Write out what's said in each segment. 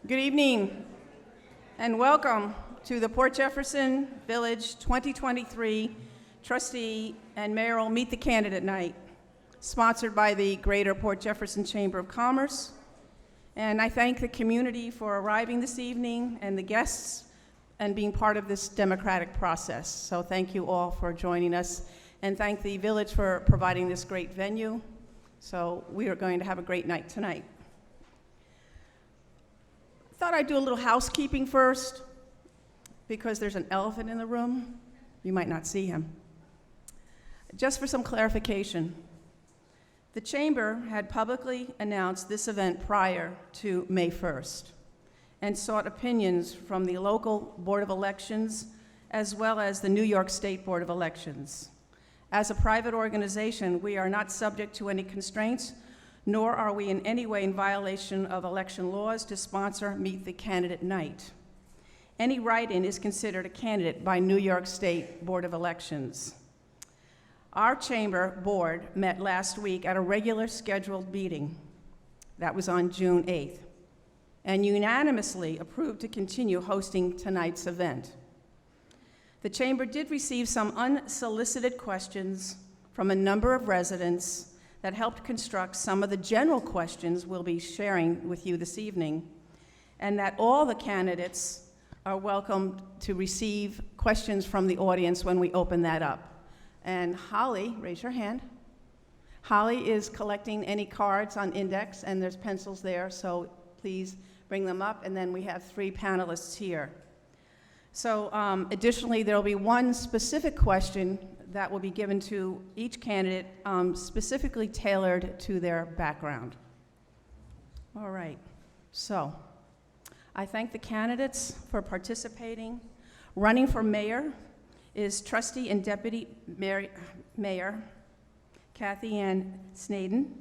Good evening and welcome to the Port Jefferson Village 2023 Trustee and Mayoral Meet the Candidate Night, sponsored by the Greater Port Jefferson Chamber of Commerce. And I thank the community for arriving this evening and the guests and being part of this democratic process. So thank you all for joining us, and thank the village for providing this great venue. So we are going to have a great night tonight. Thought I'd do a little housekeeping first, because there's an elephant in the room. You might not see him. Just for some clarification, the Chamber had publicly announced this event prior to May 1st and sought opinions from the local Board of Elections as well as the New York State Board of Elections. As a private organization, we are not subject to any constraints, nor are we in any way in violation of election laws to sponsor Meet the Candidate Night. Any write-in is considered a candidate by New York State Board of Elections. Our chamber board met last week at a regular scheduled meeting. That was on June 8th, and unanimously approved to continue hosting tonight's event. The chamber did receive some unsolicited questions from a number of residents that helped construct some of the general questions we'll be sharing with you this evening, and that all the candidates are welcome to receive questions from the audience when we open that up. And Holly, raise your hand. Holly is collecting any cards on index, and there's pencils there, so please bring them up, and then we have 3 panelists here. So additionally, there will be one specific question that will be given to each candidate, specifically tailored to their background. All right, so I thank the candidates for participating. Running for mayor is Trustee and Deputy Mayor Kathy Ann Snaden,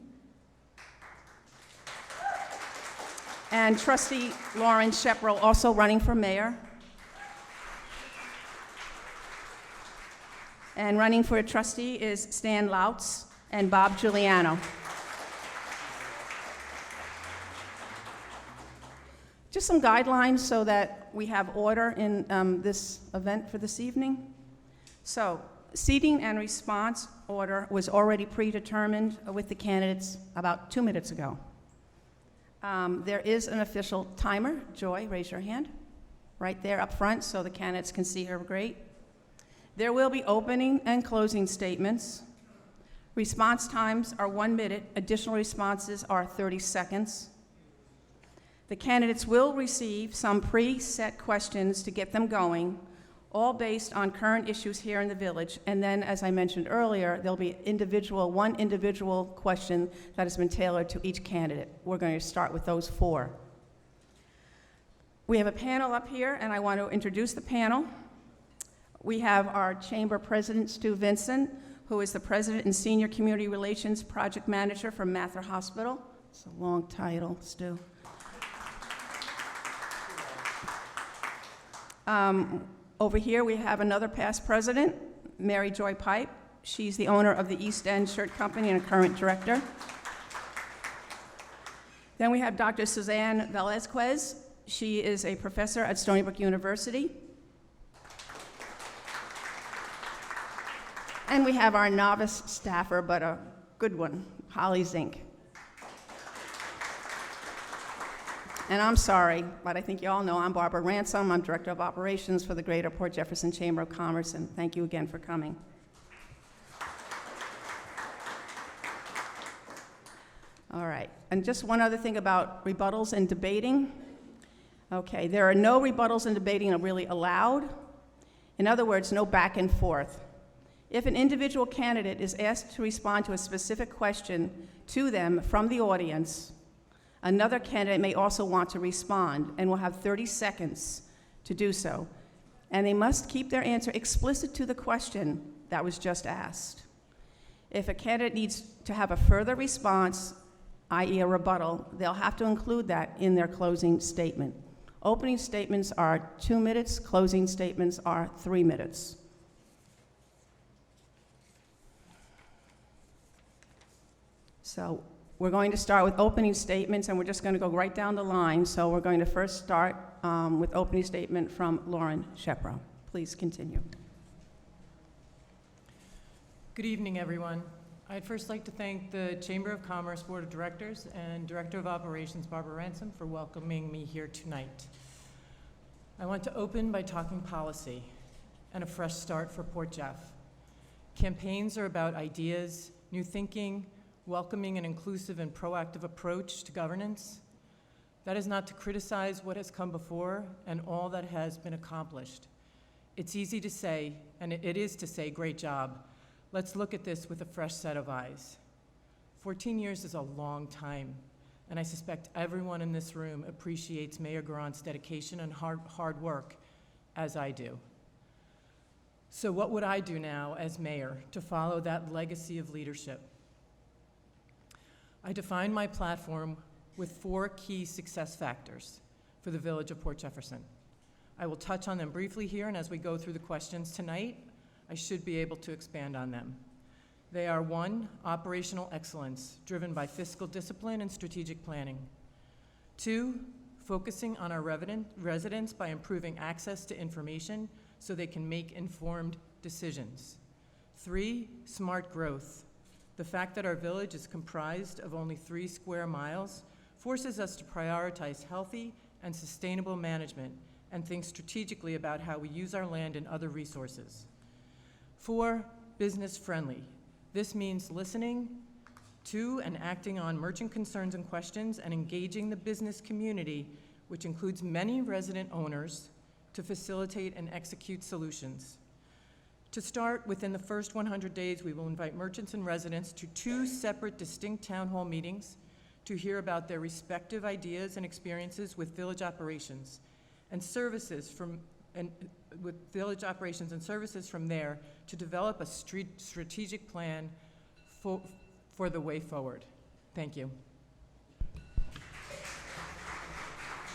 and Trustee Lauren Shepro, also running for mayor. And running for a trustee is Stan Lautz and Bob Giuliano. Just some guidelines so that we have order in this event for this evening. So, seating and response order was already predetermined with the candidates about 2 minutes ago. There is an official timer. Joy, raise your hand. Right there up front so the candidates can see her great. There will be opening and closing statements. Response times are 1 minute. Additional responses are 30 seconds. The candidates will receive some preset questions to get them going, all based on current issues here in the village. And then, as I mentioned earlier, there'll be one individual question that has been tailored to each candidate. We're going to start with those 4. We have a panel up here, and I want to introduce the panel. We have our chamber president, Stu Vincent, who is the president and senior community relations project manager for Mather Hospital. It's a long title, Stu. Over here, we have another past president, Mary Joy Pipe. She's the owner of the East End Shirt Company and a current director. Then we have Dr. Suzanne Velazquez. She is a professor at Stony Brook University. And we have our novice staffer, but a good one, Holly Zink. And I'm sorry, but I think you all know I'm Barbara Ransom. I'm Director of Operations for the Greater Port Jefferson Chamber of Commerce, and thank you again for coming. All right, and just one other thing about rebuttals and debating. Okay, there are no rebuttals and debating really allowed. In other words, no back and forth. If an individual candidate is asked to respond to a specific question to them from the audience, another candidate may also want to respond and will have 30 seconds to do so. And they must keep their answer explicit to the question that was just asked. If a candidate needs to have a further response, i.e. a rebuttal, they'll have to include that in their closing statement. Opening statements are 2 minutes, closing statements are 3 minutes. So We're going to start with opening statements, and we're just going to go right down the line. So we're going to first start with opening statement from Lauren Shepro. Please continue. Good evening, everyone. I'd first like to thank the Chamber of Commerce Board of Directors and Director of Operations, Barbara Ransom, for welcoming me here tonight. I want to open by talking policy and a fresh start for Port Jeff. Campaigns are about ideas, new thinking, welcoming an inclusive and proactive approach to governance. That is not to criticize what has come before and all that has been accomplished. It's easy to say, and it is to say, great job. Let's look at this with a fresh set of eyes. 14 years is a long time, and I suspect everyone in this room appreciates Mayor Garant's dedication and hard work, as I do. So what would I do now as mayor to follow that legacy of leadership? I define my platform with 4 key success factors for the Village of Port Jefferson. I will touch on them briefly here, and as we go through the questions tonight, I should be able to expand on them. They are 1, operational excellence, driven by fiscal discipline and strategic planning. 2, focusing on our residents by improving access to information so they can make informed decisions. 3, smart growth. The fact that our village is comprised of only 3 square miles forces us to prioritize healthy and sustainable management and think strategically about how we use our land and other resources. 4, business friendly. This means listening to and acting on merchant concerns and questions and engaging the business community, which includes many resident owners, to facilitate and execute solutions. To start, within the first 100 days, we will invite merchants and residents to 2 separate distinct town hall meetings to hear about their respective ideas and experiences with village operations and services from there to develop a strategic plan for the way forward. Thank you.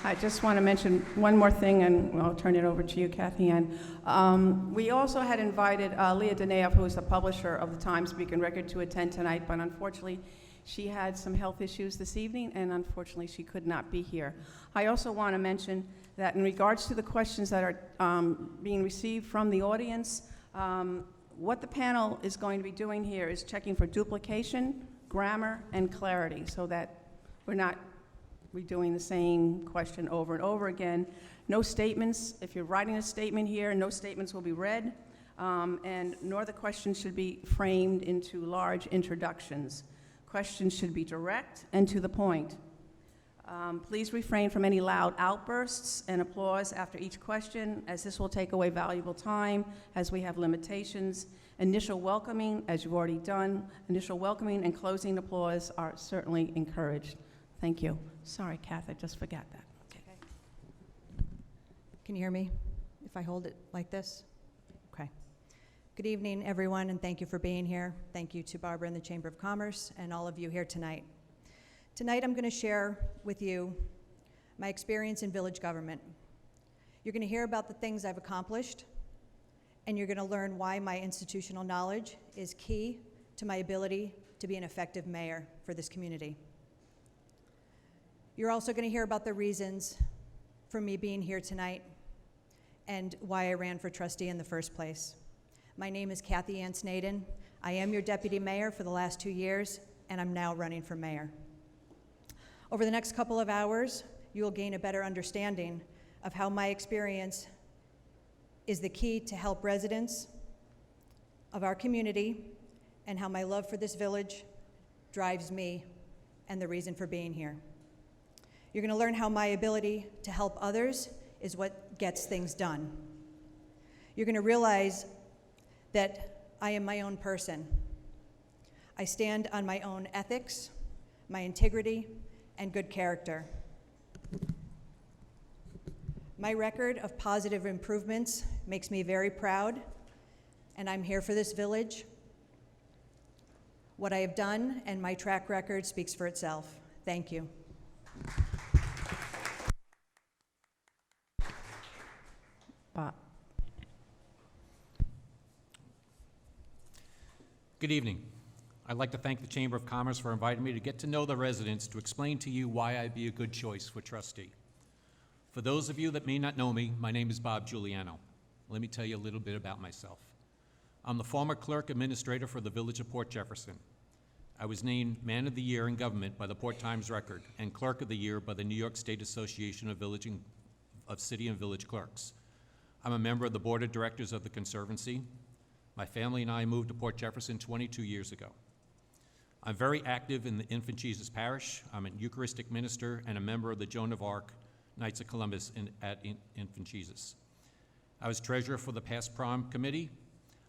I just want to mention one more thing, and I'll turn it over to you, Kathy Ann. We also had invited Leah Daneev, who is the publisher of the Times-Beacon Record, to attend tonight, but unfortunately, she had some health issues this evening, and unfortunately, she could not be here. I also want to mention that in regards to the questions that are being received from the audience, what the panel is going to be doing here is checking for duplication, grammar, and clarity, so that we're not redoing the same question over and over again. No statements, if you're writing a statement here, no statements will be read, and nor the questions should be framed into large introductions. Questions should be direct and to the point. Please refrain from any loud outbursts and applause after each question, as this will take away valuable time, as we have limitations. Initial welcoming, as you've already done, initial welcoming and closing applause are certainly encouraged. Thank you. Sorry, Kath, I just forgot that. Okay. Can you hear me if I hold it like this? Okay. Good evening, everyone, and thank you for being here. Thank you to Barbara and the Chamber of Commerce and all of you here tonight. Tonight, I'm going to share with you my experience in village government. You're going to hear about the things I've accomplished, and you're going to learn why my institutional knowledge is key to my ability to be an effective mayor for this community. You're also going to hear about the reasons for me being here tonight and why I ran for trustee in the first place. My name is Kathy Ann Snaden. I am your deputy mayor for the last 2 years, and I'm now running for mayor. Over the next couple of hours, you will gain a better understanding of how my experience is the key to help residents of our community and how my love for this village drives me and the reason for being here. You're going to learn how my ability to help others is what gets things done. You're going to realize that I am my own person. I stand on my own ethics, my integrity, and good character. My record of positive improvements makes me very proud, and I'm here for this village. What I have done and my track record speaks for itself. Thank you. Good evening. I'd like to thank the Chamber of Commerce for inviting me to get to know the residents to explain to you why I'd be a good choice for trustee. For those of you that may not know me, my name is Bob Giuliano. Let me tell you a little bit about myself. I'm the former clerk administrator for the Village of Port Jefferson. I was named Man of the Year in Government by the Port Times Record and Clerk of the Year by the New York State Association of City and Village Clerks. I'm a member of the Board of Directors of the Conservancy. My family and I moved to Port Jefferson 22 years ago. I'm very active in the Infant Jesus Parish. I'm a Eucharistic minister and a member of the Joan of Arc Knights of Columbus at Infant Jesus. I was treasurer for the Past Prom Committee.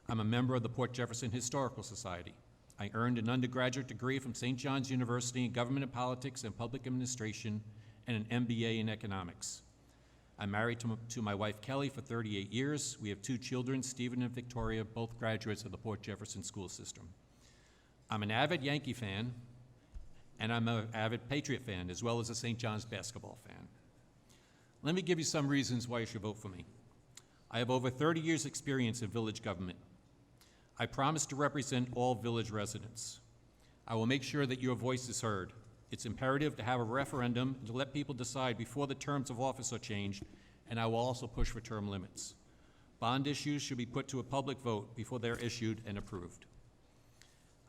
I'm a member of the Port Jefferson Historical Society. I earned an undergraduate degree from St. John's University in Government and Politics and Public Administration and an MBA in Economics. I'm married to my wife Kelly for 38 years. We have 2 children, Stephen and Victoria, both graduates of the Port Jefferson school system. I'm an avid Yankee fan, and I'm an avid Patriot fan, as well as a St. John's basketball fan. Let me give you some reasons why you should vote for me. I have over 30 years' experience in village government. I promise to represent all village residents. I will make sure that your voice is heard. It's imperative to have a referendum to let people decide before the terms of office are changed, and I will also push for term limits. Bond issues should be put to a public vote before they're issued and approved.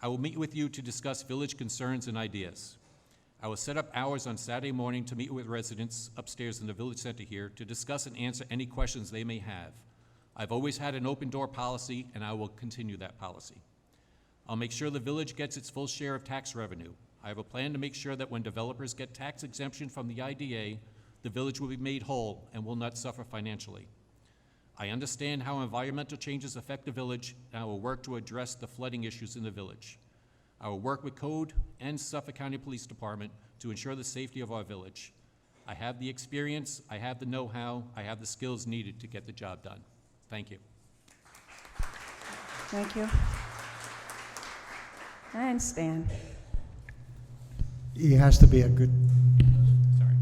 I will meet with you to discuss village concerns and ideas. I will set up hours on Saturday morning to meet with residents upstairs in the village center here to discuss and answer any questions they may have. I've always had an open door policy, and I will continue that policy. I'll make sure the village gets its full share of tax revenue. I have a plan to make sure that when developers get tax exemption from the IDA, the village will be made whole and will not suffer financially. I understand how environmental changes affect the village, and I will work to address the flooding issues in the village. I will work with Code and Suffolk County Police Department to ensure the safety of our village. I have the experience, I have the know-how, I have the skills needed to get the job done. Thank you. Thank you. And Stan. He has to be a good, Sorry.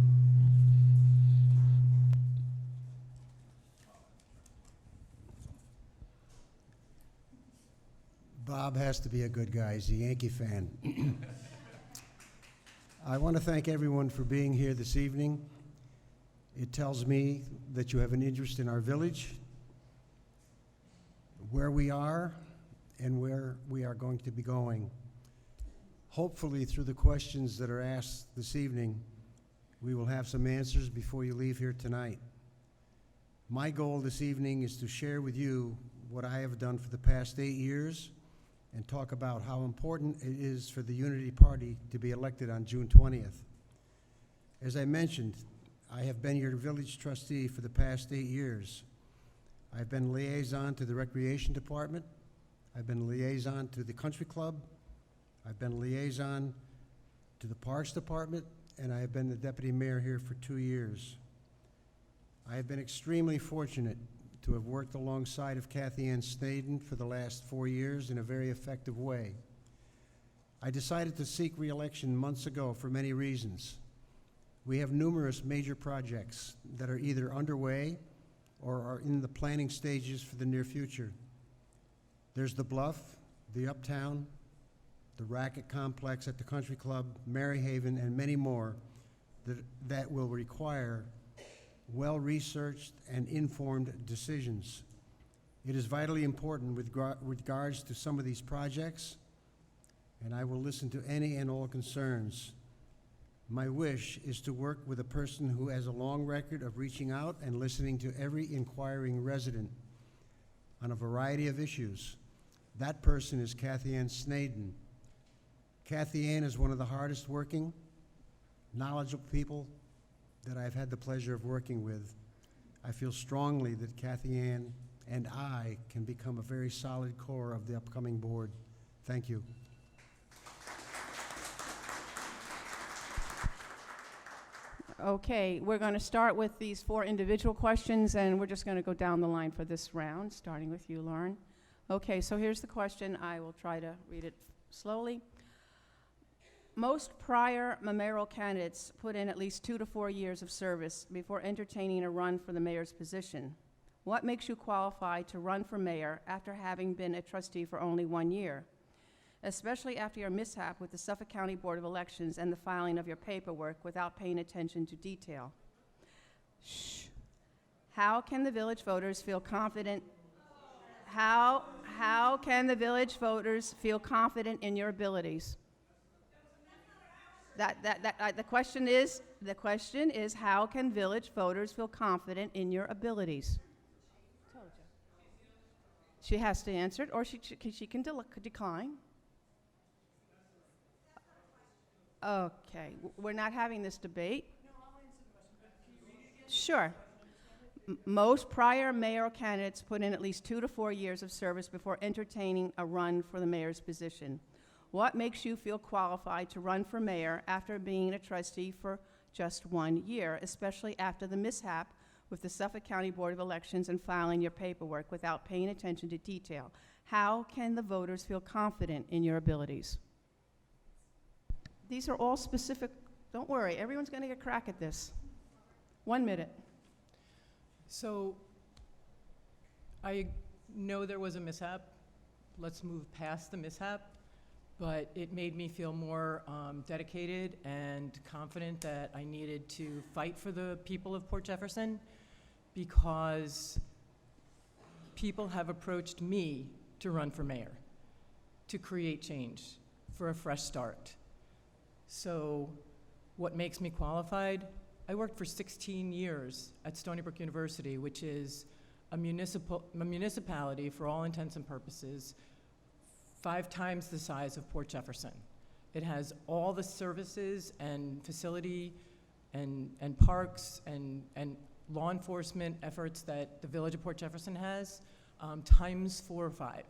Bob has to be a good guy. He's a Yankee fan. I want to thank everyone for being here this evening. It tells me that you have an interest in our village, where we are, and where we are going to be going. Hopefully, through the questions that are asked this evening, we will have some answers before you leave here tonight. My goal this evening is to share with you what I have done for the past 8 years and talk about how important it is for the Unity Party to be elected on June 20th. As I mentioned, I have been your village trustee for the past 8 years. I've been liaison to the Recreation Department. I've been liaison to the Country Club. I've been liaison to the Parks Department, and I have been the deputy mayor here for 2 years. I have been extremely fortunate to have worked alongside of Kathy Ann Snaden for the last 4 years in a very effective way. I decided to seek re-election months ago for many reasons. We have numerous major projects that are either underway or are in the planning stages for the near future. There's the Bluff, the Uptown, the Racket Complex at the Country Club, Maryhaven, and many more that will require well-researched and informed decisions. It is vitally important with regards to some of these projects, and I will listen to any and all concerns. My wish is to work with a person who has a long record of reaching out and listening to every inquiring resident on a variety of issues. That person is Kathy Ann Snaden. Kathy Ann is one of the hardest working, knowledgeable people that I've had the pleasure of working with. I feel strongly that Kathy Ann and I can become a very solid core of the upcoming board. Thank you. Okay, we're going to start with these 4 individual questions, and we're just going to go down the line for this round, starting with you, Lauren. Okay, so here's the question. I will try to read it slowly. Most prior mayoral candidates put in at least 2 to 4 years of service before entertaining a run for the mayor's position. What makes you qualified to run for mayor after having been a trustee for only 1 year? especially after your mishap with the Suffolk County Board of Elections and the filing of your paperwork without paying attention to detail? Shh. How can the village voters feel confident? How can the village voters feel confident in your abilities? The question is, how can village voters feel confident in your abilities? She has to answer it, or she can decline. Okay, we're not having this debate. No, I'll answer the question, but can you read it again? Sure. Most prior mayoral candidates put in at least 2 to 4 years of service before entertaining a run for the mayor's position. What makes you feel qualified to run for mayor after being a trustee for just 1 year, especially after the mishap with the Suffolk County Board of Elections and filing your paperwork without paying attention to detail? How can the voters feel confident in your abilities? These are all specific. Don't worry, everyone's going to get a crack at this. 1 minute. So I know there was a mishap. Let's move past the mishap. But it made me feel more dedicated and confident that I needed to fight for the people of Port Jefferson, because people have approached me to run for mayor, to create change, for a fresh start. So what makes me qualified? I worked for 16 years at Stony Brook University, which is a municipality for all intents and purposes, 5 times the size of Port Jefferson. It has all the services and facility and parks and law enforcement efforts that the village of Port Jefferson has, times 4 or 5.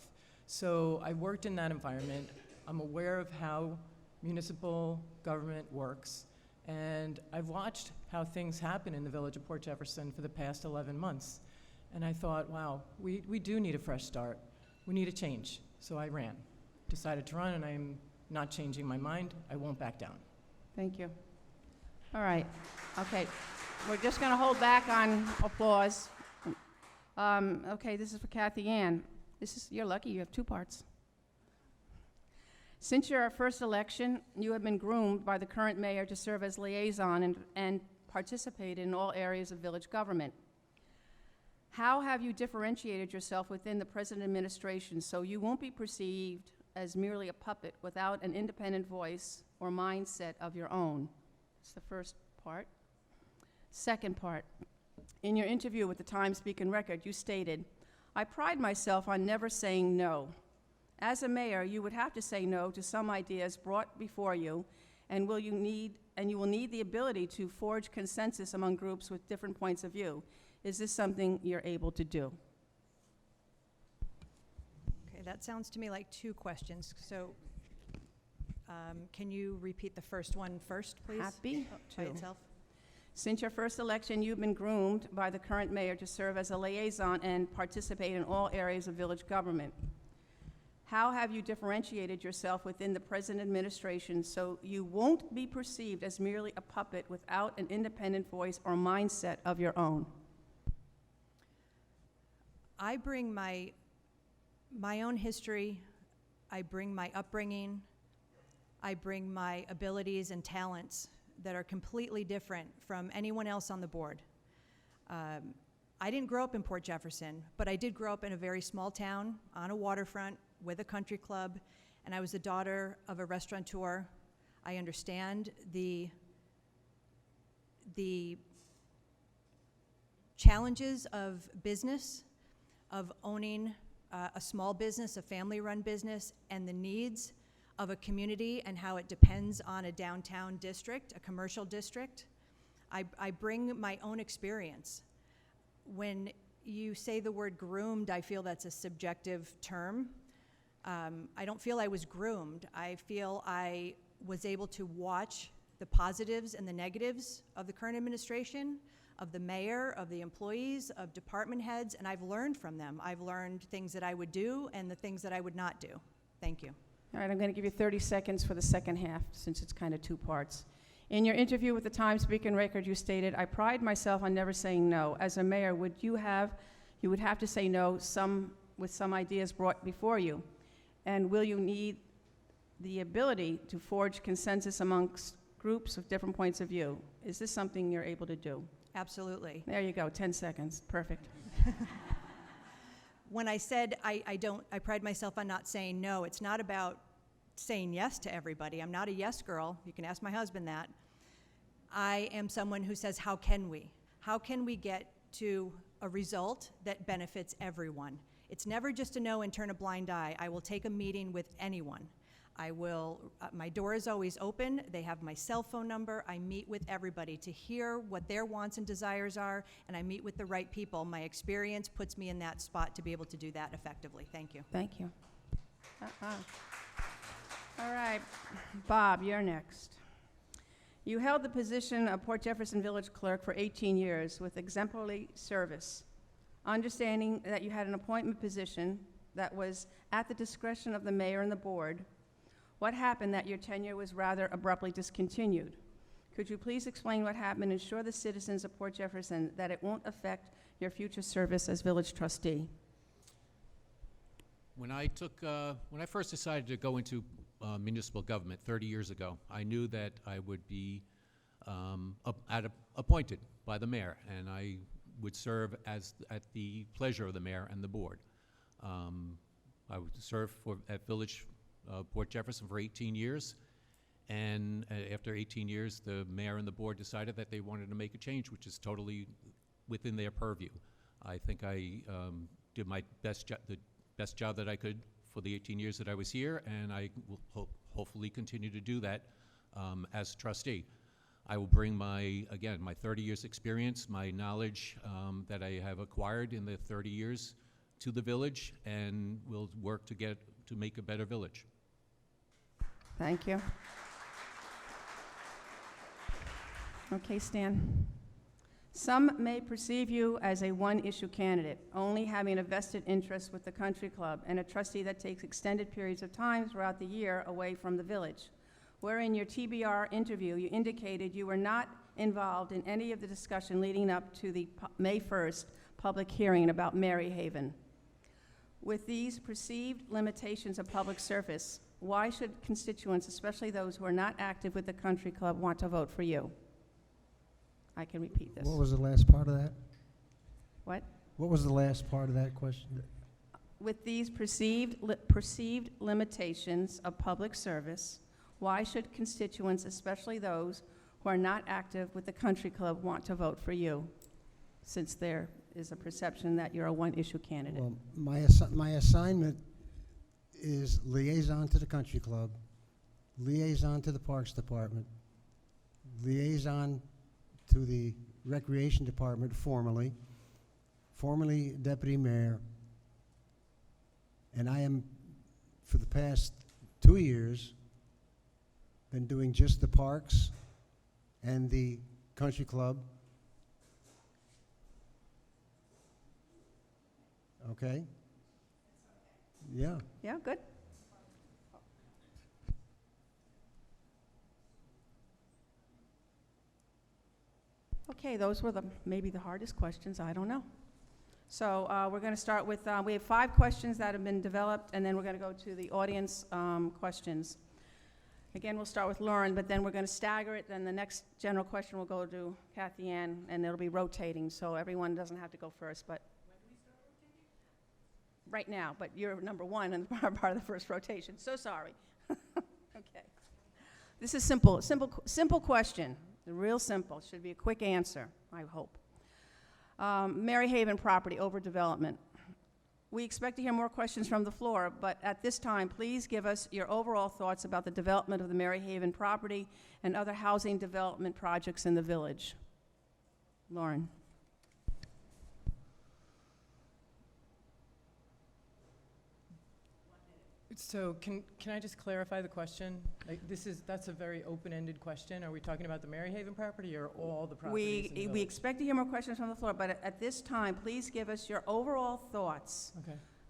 So I worked in that environment. I'm aware of how municipal government works, and I've watched how things happen in the village of Port Jefferson for the past 11 months. And I thought, wow, we do need a fresh start. We need a change. So I ran, decided to run, and I'm not changing my mind. I won't back down. Thank you. All right. Okay. We're just going to hold back on applause. Okay, this is for Kathy Ann. You're lucky you have 2 parts. Since your first election, you have been groomed by the current mayor to serve as liaison and participate in all areas of village government. How have you differentiated yourself within the present administration so you won't be perceived as merely a puppet without an independent voice or mindset of your own? That's the first part. Second part, in your interview with the Times-Beacon-Record, you stated, "I pride myself on never saying no. As a mayor, you would have to say no to some ideas brought before you, and you will need the ability to forge consensus among groups with different points of view. Is this something you're able to do?" Okay, that sounds to me like 2 questions. So can you repeat the first one first, please? Happy By to. itself? Since your first election, you've been groomed by the current mayor to serve as a liaison and participate in all areas of village government. How have you differentiated yourself within the present administration so you won't be perceived as merely a puppet without an independent voice or mindset of your own? I bring my own history, I bring my upbringing, I bring my abilities and talents that are completely different from anyone else on the board. I didn't grow up in Port Jefferson, but I did grow up in a very small town on a waterfront with a country club, and I was the daughter of a restaurateur. I understand the challenges of business, of owning a small business, a family-run business, and the needs of a community and how it depends on a downtown district, a commercial district. I bring my own experience. When you say the word groomed, I feel that's a subjective term. I don't feel I was groomed. I feel I was able to watch the positives and the negatives of the current administration, of the mayor, of the employees, of department heads, and I've learned from them. I've learned things that I would do and the things that I would not do. Thank you. All right, I'm going to give you 30 seconds for the second half, since it's kind of 2 parts. In your interview with the Times-Beacon-Record, you stated, "I pride myself on never saying no. As a mayor, you would have to say no with some ideas brought before you, and will you need the ability to forge consensus amongst groups of different points of view. Is this something you're able to do? Absolutely. There you go, 10 seconds, perfect. When I said I pride myself on not saying no, it's not about saying yes to everybody. I'm not a yes girl. You can ask my husband that. I am someone who says, how can we? How can we get to a result that benefits everyone? It's never just a no and turn a blind eye. I will take a meeting with anyone. I will, my door is always open. They have my cell phone number. I meet with everybody to hear what their wants and desires are, and I meet with the right people. My experience puts me in that spot to be able to do that effectively. Thank you. Thank you. All right, Bob, you're next. You held the position of Port Jefferson Village Clerk for 18 years with exemplary service. Understanding that you had an appointment position that was at the discretion of the mayor and the board, what happened that your tenure was rather abruptly discontinued? Could you please explain what happened and assure the citizens of Port Jefferson that it won't affect your future service as village trustee? When I first decided to go into municipal government 30 years ago, I knew that I would be appointed by the mayor, and I would serve at the pleasure of the mayor and the board. I would serve at Village Port Jefferson for 18 years, and after 18 years, the mayor and the board decided that they wanted to make a change, which is totally within their purview. I think I did my the best job that I could for the 18 years that I was here, and I will hopefully continue to do that as trustee. I will bring my 30 years experience, my knowledge that I have acquired in the 30 years to the village, and we'll work to make a better village. Thank you. Okay, Stan. Some may perceive you as a one-issue candidate, only having a vested interest with the country club and a trustee that takes extended periods of time throughout the year away from the village. Where in your TBR interview you indicated you were not involved in any of the discussion leading up to the May 1st public hearing about Maryhaven. With these perceived limitations of public service, why should constituents, especially those who are not active with the country club, want to vote for you? I can repeat this. What was the last part of that? What? What was the last part of that question? With these perceived limitations of public service, why should constituents, especially those who are not active with the country club, want to vote for you, since there is a perception that you're a one-issue candidate? Well, my assignment is liaison to the country club, liaison to the parks department, liaison to the recreation department formerly deputy mayor, and I am, for the past 2 years, been doing just the parks and the country club. Okay? Yeah. Yeah, good. Okay, those were maybe the hardest questions, I don't know. So we're going to start with, we have 5 questions that have been developed, and then we're going to go to the audience questions. Again, we'll start with Lauren, but then we're going to stagger it, then the next general question will go to Kathy Ann, and it'll be rotating, so everyone doesn't have to go first, but right now, but you're number 1 and part of the first rotation. So sorry. Okay. This is simple question. Real simple. Should be a quick answer, I hope. Maryhaven property overdevelopment. We expect to hear more questions from the floor, but at this time, please give us your overall thoughts about the development of the Maryhaven property and other housing development projects in the village. Lauren. So can I just clarify the question? Like that's a very open-ended question. Are we talking about the Maryhaven property or all the properties in the village? We expect to hear more questions from the floor, but at this time, please give us your overall thoughts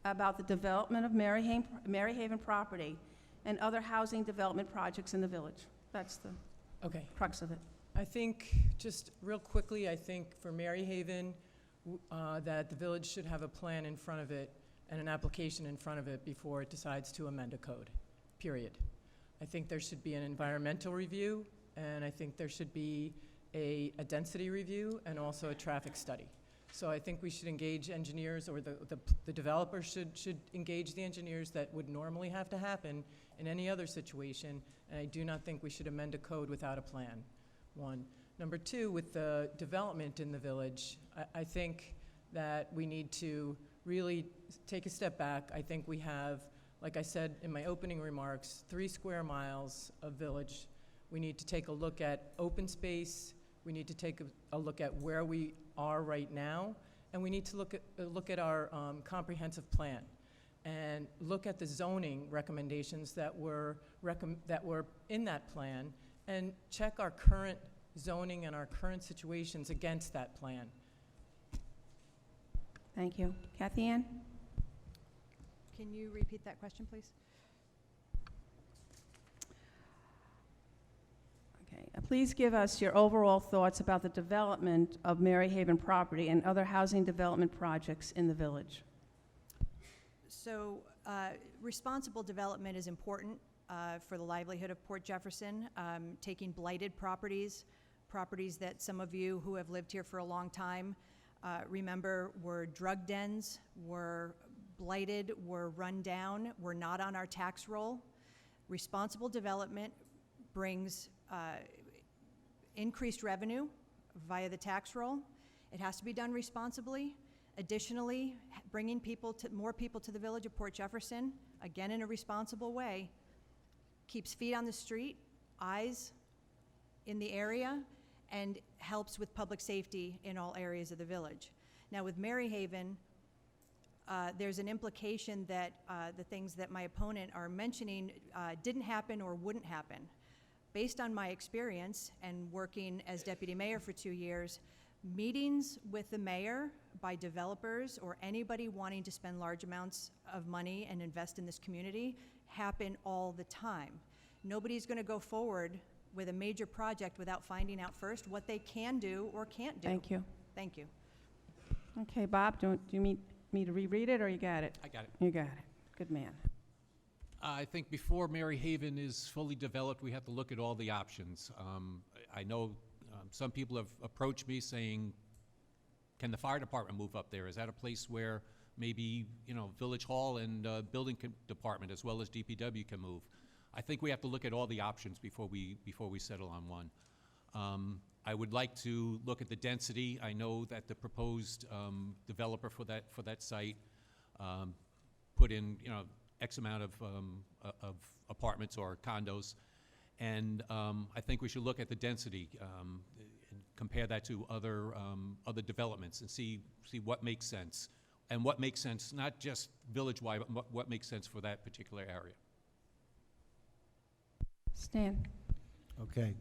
about the development of Maryhaven property and other housing development projects in the village. That's the crux of it. I think, just real quickly, I think for Maryhaven, that the village should have a plan in front of it and an application in front of it before it decides to amend a code, period. I think there should be an environmental review, and I think there should be a density review and also a traffic study. So I think we should engage engineers, or the developer should engage the engineers that would normally have to happen in any other situation, and I do not think we should amend a code without a plan, one. Number two, with the development in the village, I think that we need to really take a step back. I think we have, like I said in my opening remarks, 3 square miles of village. We need to take a look at open space. We need to take a look at where we are right now, and we need to look at our comprehensive plan and look at the zoning recommendations that were in that plan, and check our current zoning and our current situations against that plan. Thank you. Kathy Ann? Can you repeat that question, please? Okay. Please give us your overall thoughts about the development of Maryhaven property and other housing development projects in the village. So responsible development is important for the livelihood of Port Jefferson. Taking blighted properties that some of you who have lived here for a long time remember were drug dens, were blighted, were run down, were not on our tax roll. Responsible development brings increased revenue via the tax roll. It has to be done responsibly. Additionally, bringing more people to the village of Port Jefferson, again in a responsible way, keeps feet on the street, eyes in the area, and helps with public safety in all areas of the village. Now with Maryhaven, there's an implication that the things that my opponent are mentioning didn't happen or wouldn't happen. Based on my experience and working as deputy mayor for 2 years, meetings with the mayor by developers or anybody wanting to spend large amounts of money and invest in this community happen all the time. Nobody's going to go forward with a major project without finding out first what they can do or can't do. Thank you. Thank you. Okay, Bob, do you need me to reread it, or you got it? I got it. You got it. Good man. I think before Maryhaven is fully developed, we have to look at all the options. I know some people have approached me saying, can the fire department move up there? Is that a place where maybe, Village Hall and Building Department as well as DPW can move? I think we have to look at all the options before we settle on one. I would like to look at the density. I know that the proposed developer for that site put in, X amount of apartments or condos, and I think we should look at the density and compare that to other developments and see what makes sense, and what makes sense not just village-wide, but what makes sense for that particular area. Stan? Okay.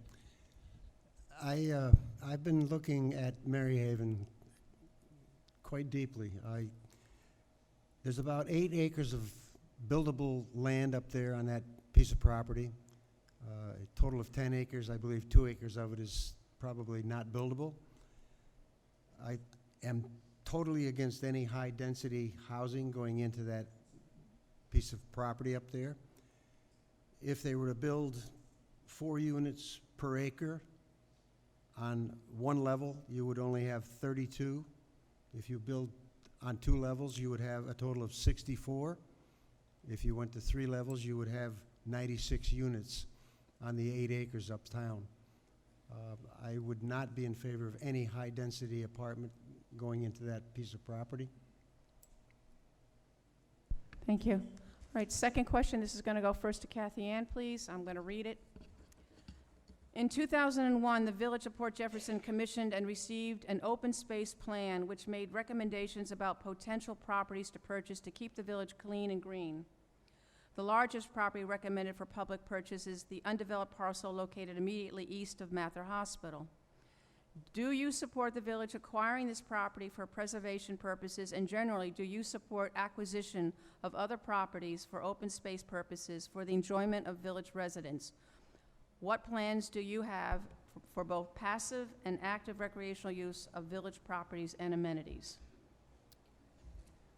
I've been looking at Maryhaven quite deeply. There's about 8 acres of buildable land up there on that piece of property. A total of 10 acres. I believe 2 acres of it is probably not buildable. I am totally against any high-density housing going into that piece of property up there. If they were to build 4 units per acre on one level, you would only have 32. If you build on 2 levels, you would have a total of 64. If you went to 3 levels, you would have 96 units on the 8 acres uptown. I would not be in favor of any high-density apartment going into that piece of property. Thank you. All right, second question. This is going to go first to Kathy Ann, please. I'm going to read it. In 2001, the Village of Port Jefferson commissioned and received an open space plan which made recommendations about potential properties to purchase to keep the village clean and green. The largest property recommended for public purchase is the undeveloped parcel located immediately east of Mather Hospital. Do you support the village acquiring this property for preservation purposes, and generally, do you support acquisition of other properties for open space purposes for the enjoyment of village residents? What plans do you have for both passive and active recreational use of village properties and amenities?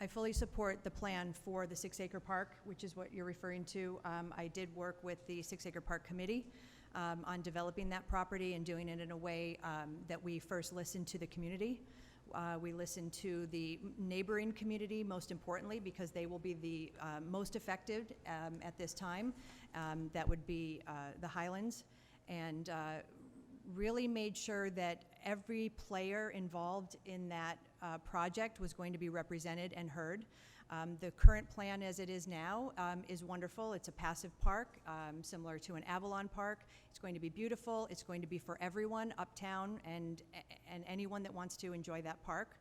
I fully support the plan for the 6-acre park, which is what you're referring to. I did work with the 6-acre park committee on developing that property and doing it in a way that we first listened to the community. We listened to the neighboring community, most importantly, because they will be the most affected at this time. That would be the Highlands. And really made sure that every player involved in that project was going to be represented and heard. The current plan as it is now is wonderful. It's a passive park, similar to an Avalon park. It's going to be beautiful. It's going to be for everyone uptown and anyone that wants to enjoy that park.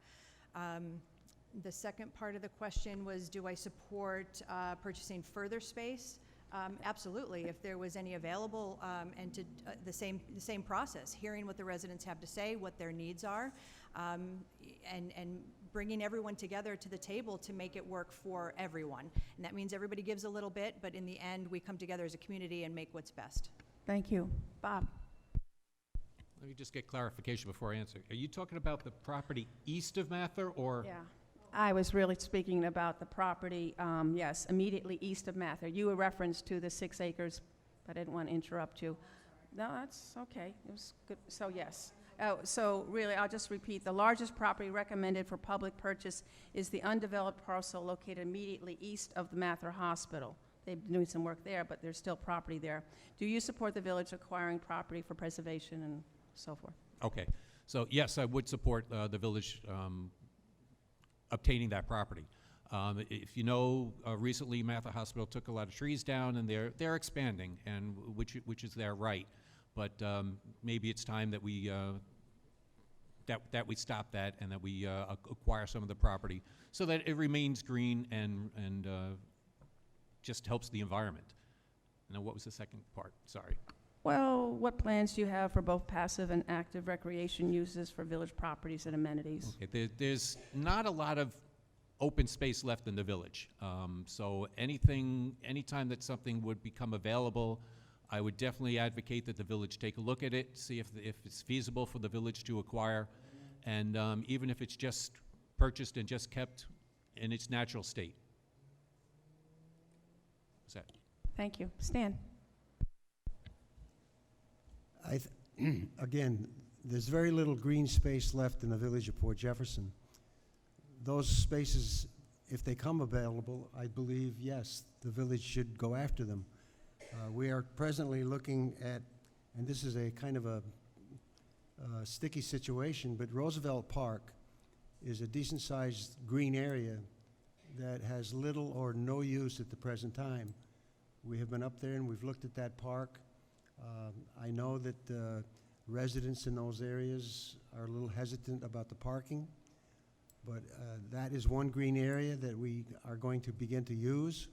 The second part of the question was, do I support purchasing further space? Absolutely, if there was any available, and to the same process, hearing what the residents have to say, what their needs are, and bringing everyone together to the table to make it work for everyone. And that means everybody gives a little bit, but in the end, we come together as a community and make what's best. Thank you. Bob? Let me just get clarification before I answer. Are you talking about the property east of Mather, or? Yeah. I was really speaking about the property, yes, immediately east of Mather. You were referenced to the 6 acres, but I didn't want to interrupt you. No, that's okay. It was good. So, yes. So, really, I'll just repeat. The largest property recommended for public purchase is the undeveloped parcel located immediately east of the Mather Hospital. They've been doing some work there, but there's still property there. Do you support the village acquiring property for preservation and so forth? Okay. So, yes, I would support the village obtaining that property. If you know, recently Mather Hospital took a lot of trees down, and they're expanding, and which is their right. But maybe it's time that we that we stop that, and that we acquire some of the property so that it remains green and just helps the environment. Now, what was the second part? Sorry. Well, what plans do you have for both passive and active recreation uses for village properties and amenities? Okay, there's not a lot of open space left in the village. So anytime that something would become available, I would definitely advocate that the village take a look at it, see if it's feasible for the village to acquire, and even if it's just purchased and just kept in its natural state. Is that? Thank you. Stan? Again, there's very little green space left in the village of Port Jefferson. Those spaces, if they come available, I believe, yes, the village should go after them. We are presently looking at, and this is a kind of a sticky situation, but Roosevelt Park is a decent-sized green area that has little or no use at the present time. We have been up there and we've looked at that park. I know that residents in those areas are a little hesitant about the parking, but that is one green area that we are going to begin to use.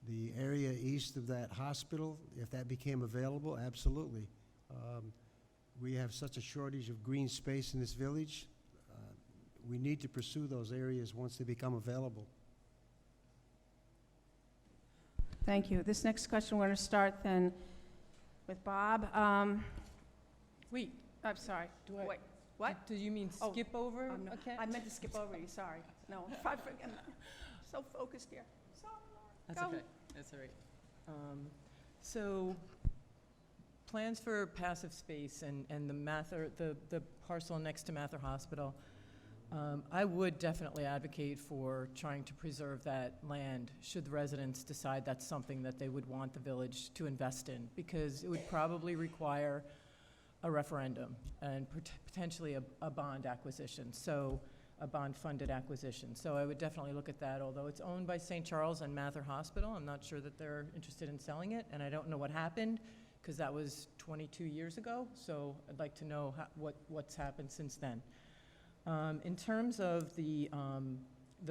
The area east of that hospital, if that became available, absolutely. We have such a shortage of green space in this village. We need to pursue those areas once they become available. Thank you. This next question, we're going to start then with Bob. Wait, I'm sorry. do I? Wait, what? Do you mean Oh, skip over? No, Okay. I meant to skip over you, sorry. No, I'm so focused here. Sorry, That's Go. okay. That's all right. So, plans for passive space and the Mather, the parcel next to Mather Hospital. I would definitely advocate for trying to preserve that land should the residents decide that's something that they would want the village to invest in, because it would probably require a referendum and potentially a bond acquisition, so a bond-funded acquisition. So I would definitely look at that, although it's owned by St. Charles and Mather Hospital. I'm not sure that they're interested in selling it, and I don't know what happened, because that was 22 years ago, so I'd like to know what's happened since then. In terms of the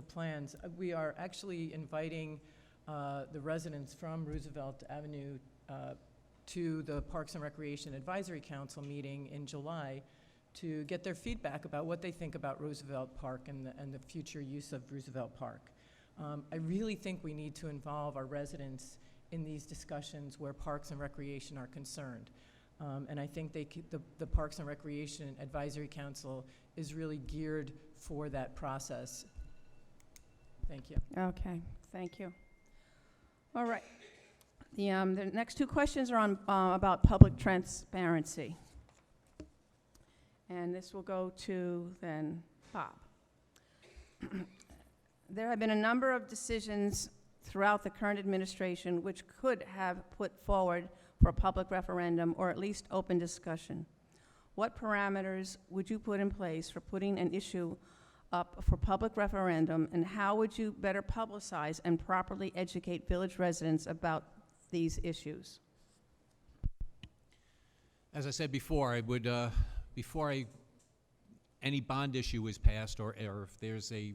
plans, we are actually inviting the residents from Roosevelt Avenue to the Parks and Recreation Advisory Council meeting in July to get their feedback about what they think about Roosevelt Park and the future use of Roosevelt Park. I really think we need to involve our residents in these discussions where Parks and Recreation are concerned. And I think the Parks and Recreation Advisory Council is really geared for that process. Thank you. Okay, thank you. All right. The next two questions are on, about public transparency. And this will go to then Bob. There have been a number of decisions throughout the current administration which could have put forward for a public referendum or at least open discussion. What parameters would you put in place for putting an issue up for public referendum, and how would you better publicize and properly educate village residents about these issues? As I said before, I would, any bond issue is passed, or if there's a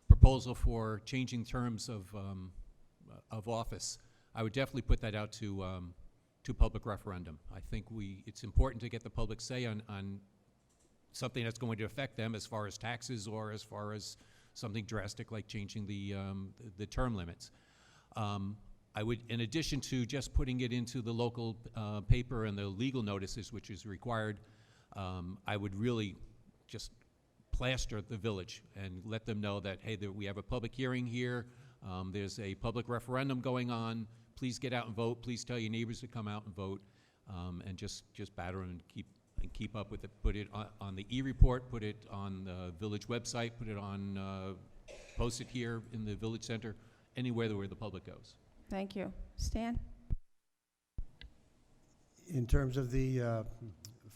proposal for changing terms of office, I would definitely put that out to public referendum. I think it's important to get the public say on something that's going to affect them as far as taxes or as far as something drastic like changing the term limits. I would, in addition to just putting it into the local paper and the legal notices, which is required, I would really just plaster the village and let them know that, hey, we have a public hearing here, there's a public referendum going on, please get out and vote, please tell your neighbors to come out and vote, and just batter them and keep up with it. Put it on the e-report, put it on the village website, put it on, post it here in the village center, anywhere where the public goes. Thank you. Stan? In terms of the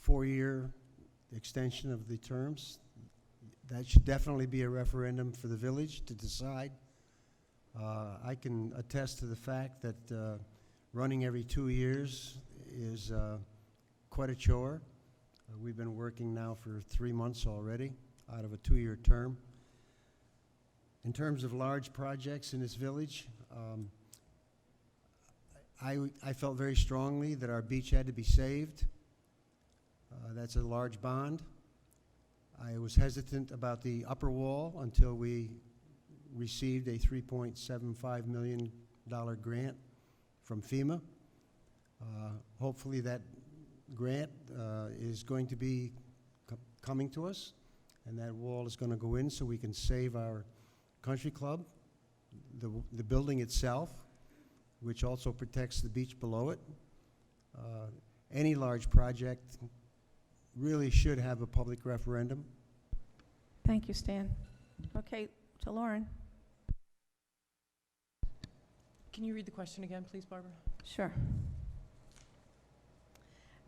4-year extension of the terms, that should definitely be a referendum for the village to decide. I can attest to the fact that running every 2 years is quite a chore. We've been working now for 3 months already out of a 2-year term. In terms of large projects in this village, I felt very strongly that our beach had to be saved. That's a large bond. I was hesitant about the upper wall until we received a $3.75 million grant from FEMA. Hopefully that grant is going to be coming to us, and that wall is going to go in so we can save our country club, the building itself, which also protects the beach below it. Any large project really should have a public referendum. Thank you, Stan. Okay, to Lauren. Can you read the question again, please, Barbara? Sure.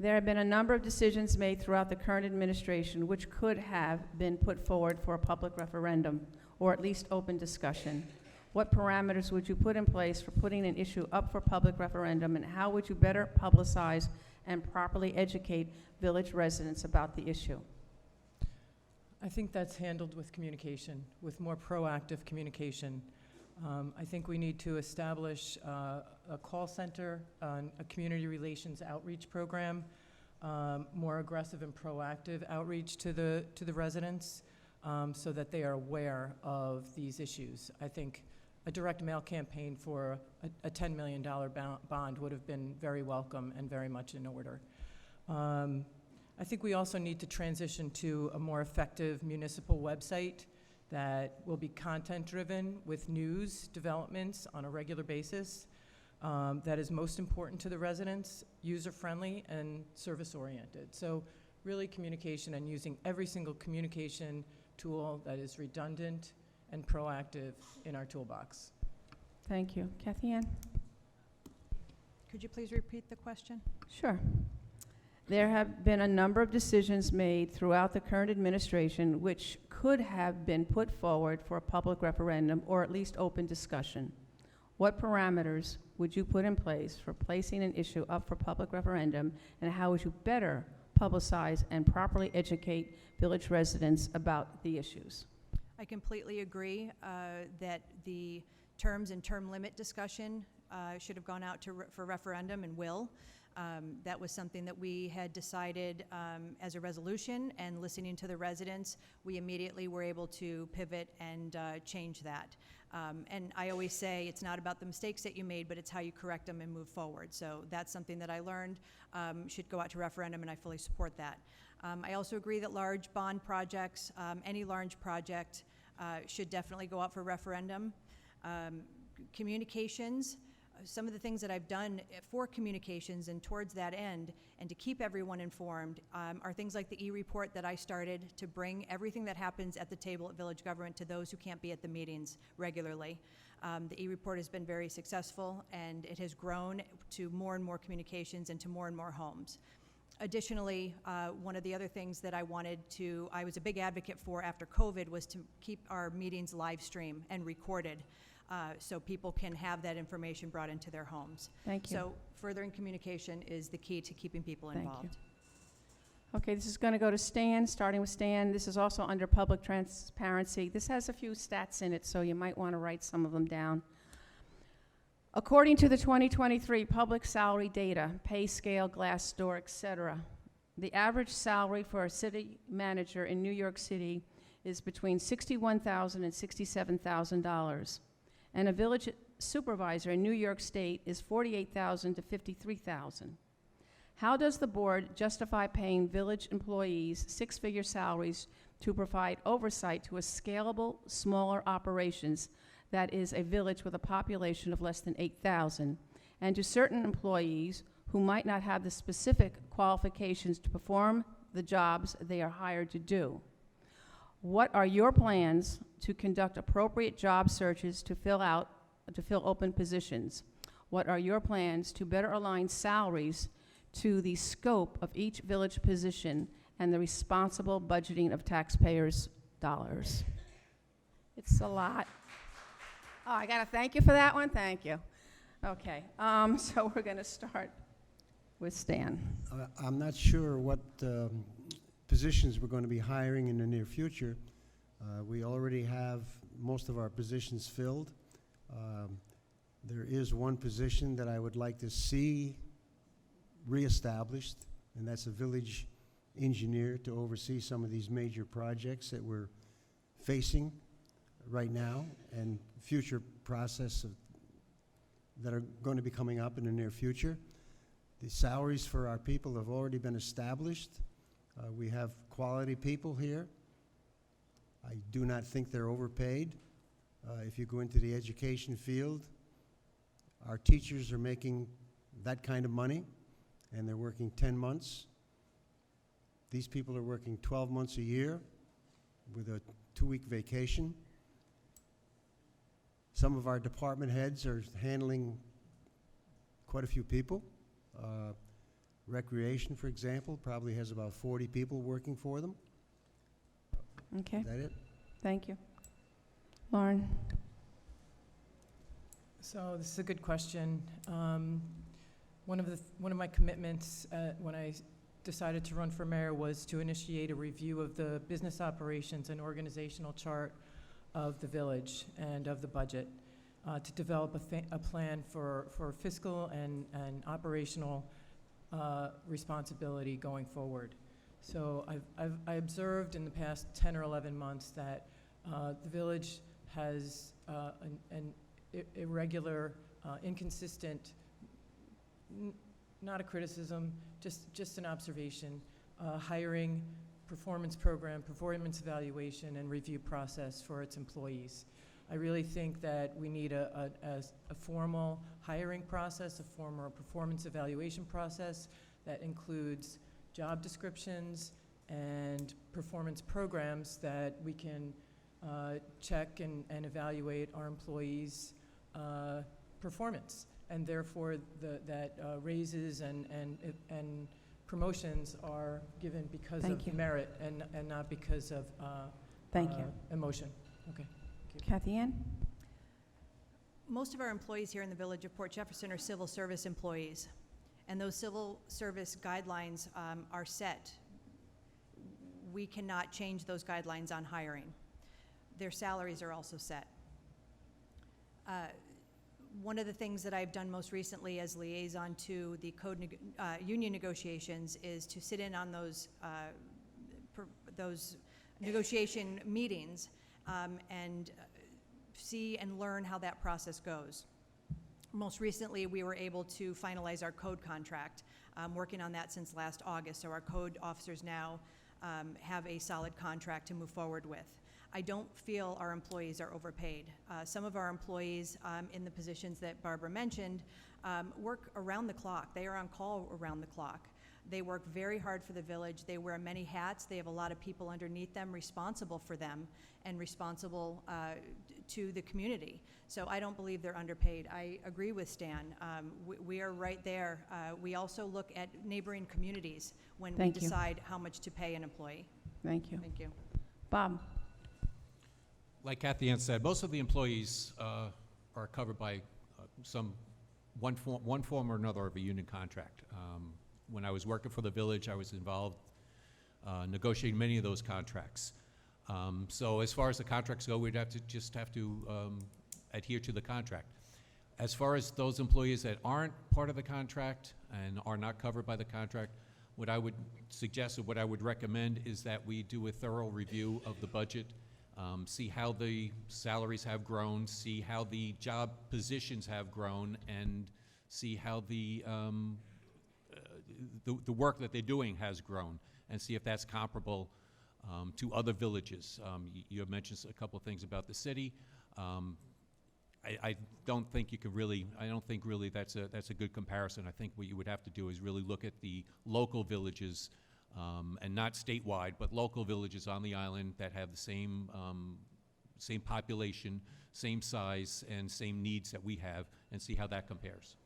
There have been a number of decisions made throughout the current administration which could have been put forward for a public referendum or at least open discussion. What parameters would you put in place for putting an issue up for public referendum, and how would you better publicize and properly educate village residents about the issue? I think that's handled with communication, with more proactive communication. I think we need to establish a call center, a community relations outreach program, more aggressive and proactive outreach to the residents, so that they are aware of these issues. I think a direct mail campaign for a $10 million bond would have been very welcome and very much in order. I think we also need to transition to a more effective municipal website that will be content-driven with news developments on a regular basis, that is most important to the residents, user-friendly and service-oriented. So really communication and using every single communication tool that is redundant and proactive in our toolbox. Thank you. Kathy Ann? Could you please repeat the question? Sure. There have been a number of decisions made throughout the current administration which could have been put forward for a public referendum or at least open discussion. What parameters would you put in place for placing an issue up for public referendum, and how would you better publicize and properly educate village residents about the issues? I completely agree that the terms and term limit discussion should have gone out for referendum and will. That was something that we had decided as a resolution, and listening to the residents, we immediately were able to pivot and change that. And I always say it's not about the mistakes that you made, but it's how you correct them and move forward. So that's something that I learned should go out to referendum, and I fully support that. I also agree that large bond projects, any large project, should definitely go up for referendum. Communications, some of the things that I've done for communications and towards that end and to keep everyone informed are things like the e-report that I started to bring everything that happens at the table at village government to those who can't be at the meetings regularly. The e-report has been very successful, and it has grown to more and more communications and to more and more homes. Additionally, one of the other things that I was a big advocate for after COVID was to keep our meetings live stream and recorded so people can have that information brought into their homes. Thank you. So furthering communication is the key to keeping people Thank you. involved. Okay, this is going to go to Stan, starting with Stan. This is also under public transparency. This has a few stats in it, so you might want to write some of them down. According to the 2023 public salary data, pay scale, Glassdoor, etc., the average salary for a city manager in New York City is between $61,000 and $67,000, and a village supervisor in New York State is $48,000 to $53,000. How does the board justify paying village employees six-figure salaries to provide oversight to a scalable, smaller operations that is a village with a population of less than 8,000, and to certain employees who might not have the specific qualifications to perform the jobs they are hired to do? What are your plans to conduct appropriate job searches to fill open positions? What are your plans to better align salaries to the scope of each village position and the responsible budgeting of taxpayers' dollars? It's a lot. Oh, I got to thank you for that one. Thank you. Okay, so we're going to start with Stan. I'm not sure what positions we're going to be hiring in the near future. We already have most of our positions filled. There is one position that I would like to see reestablished, and that's a village engineer to oversee some of these major projects that we're facing right now and future process that are going to be coming up in the near future. The salaries for our people have already been established. We have quality people here. I do not think they're overpaid. If you go into the education field, our teachers are making that kind of money, and they're working 10 months. These people are working 12 months a year with a 2-week vacation. Some of our department heads are handling quite a few people. Recreation, for example, probably has about 40 people working for them. Okay, Is that it? thank you. Lauren? So this is a good question. One of my commitments when I decided to run for mayor was to initiate a review of the business operations and organizational chart of the village and of the budget to develop a plan for fiscal and operational responsibility going forward. So I observed in the past 10 or 11 months that the village has an irregular, inconsistent, not a criticism, just an observation, hiring, performance program, performance evaluation, and review process for its employees. I really think that we need a formal hiring process, a formal performance evaluation process that includes job descriptions and performance programs that we can check and evaluate our employees' performance, and therefore that raises and promotions are given because Thank of you. merit and not because of Thank you. emotion. Okay. Kathy Ann? Most of our employees here in the village of Port Jefferson are civil service employees, and those civil service guidelines are set. We cannot change those guidelines on hiring. Their salaries are also set. One of the things that I've done most recently as liaison to the union negotiations is to sit in on those negotiation meetings and see and learn how that process goes. Most recently, we were able to finalize our code contract. Working on that since last August, so our code officers now have a solid contract to move forward with. I don't feel our employees are overpaid. Some of our employees in the positions that Barbara mentioned work around the clock. They are on call around the clock. They work very hard for the village. They wear many hats. They have a lot of people underneath them responsible for them and responsible to the community. So I don't believe they're underpaid. I agree with Stan. We are right there. We also look at neighboring communities when we decide how much to pay an employee. Thank you. Thank you. Bob? Like Kathy Ann said, most of the employees are covered by one form or another of a union contract. When I was working for the village, I was involved negotiating many of those contracts. So as far as the contracts go, we'd have to adhere to the contract. As far as those employees that aren't part of the contract and are not covered by the contract, what I would suggest or what I would recommend is that we do a thorough review of the budget, see how the salaries have grown, see how the job positions have grown, and see how the work that they're doing has grown, and see if that's comparable to other villages. You have mentioned a couple of things about the city. I don't think you could really, I don't think really that's a good comparison. I think what you would have to do is really look at the local villages, and not statewide, but local villages on the island that have the same population, same size, and same needs that we have, and see how that compares.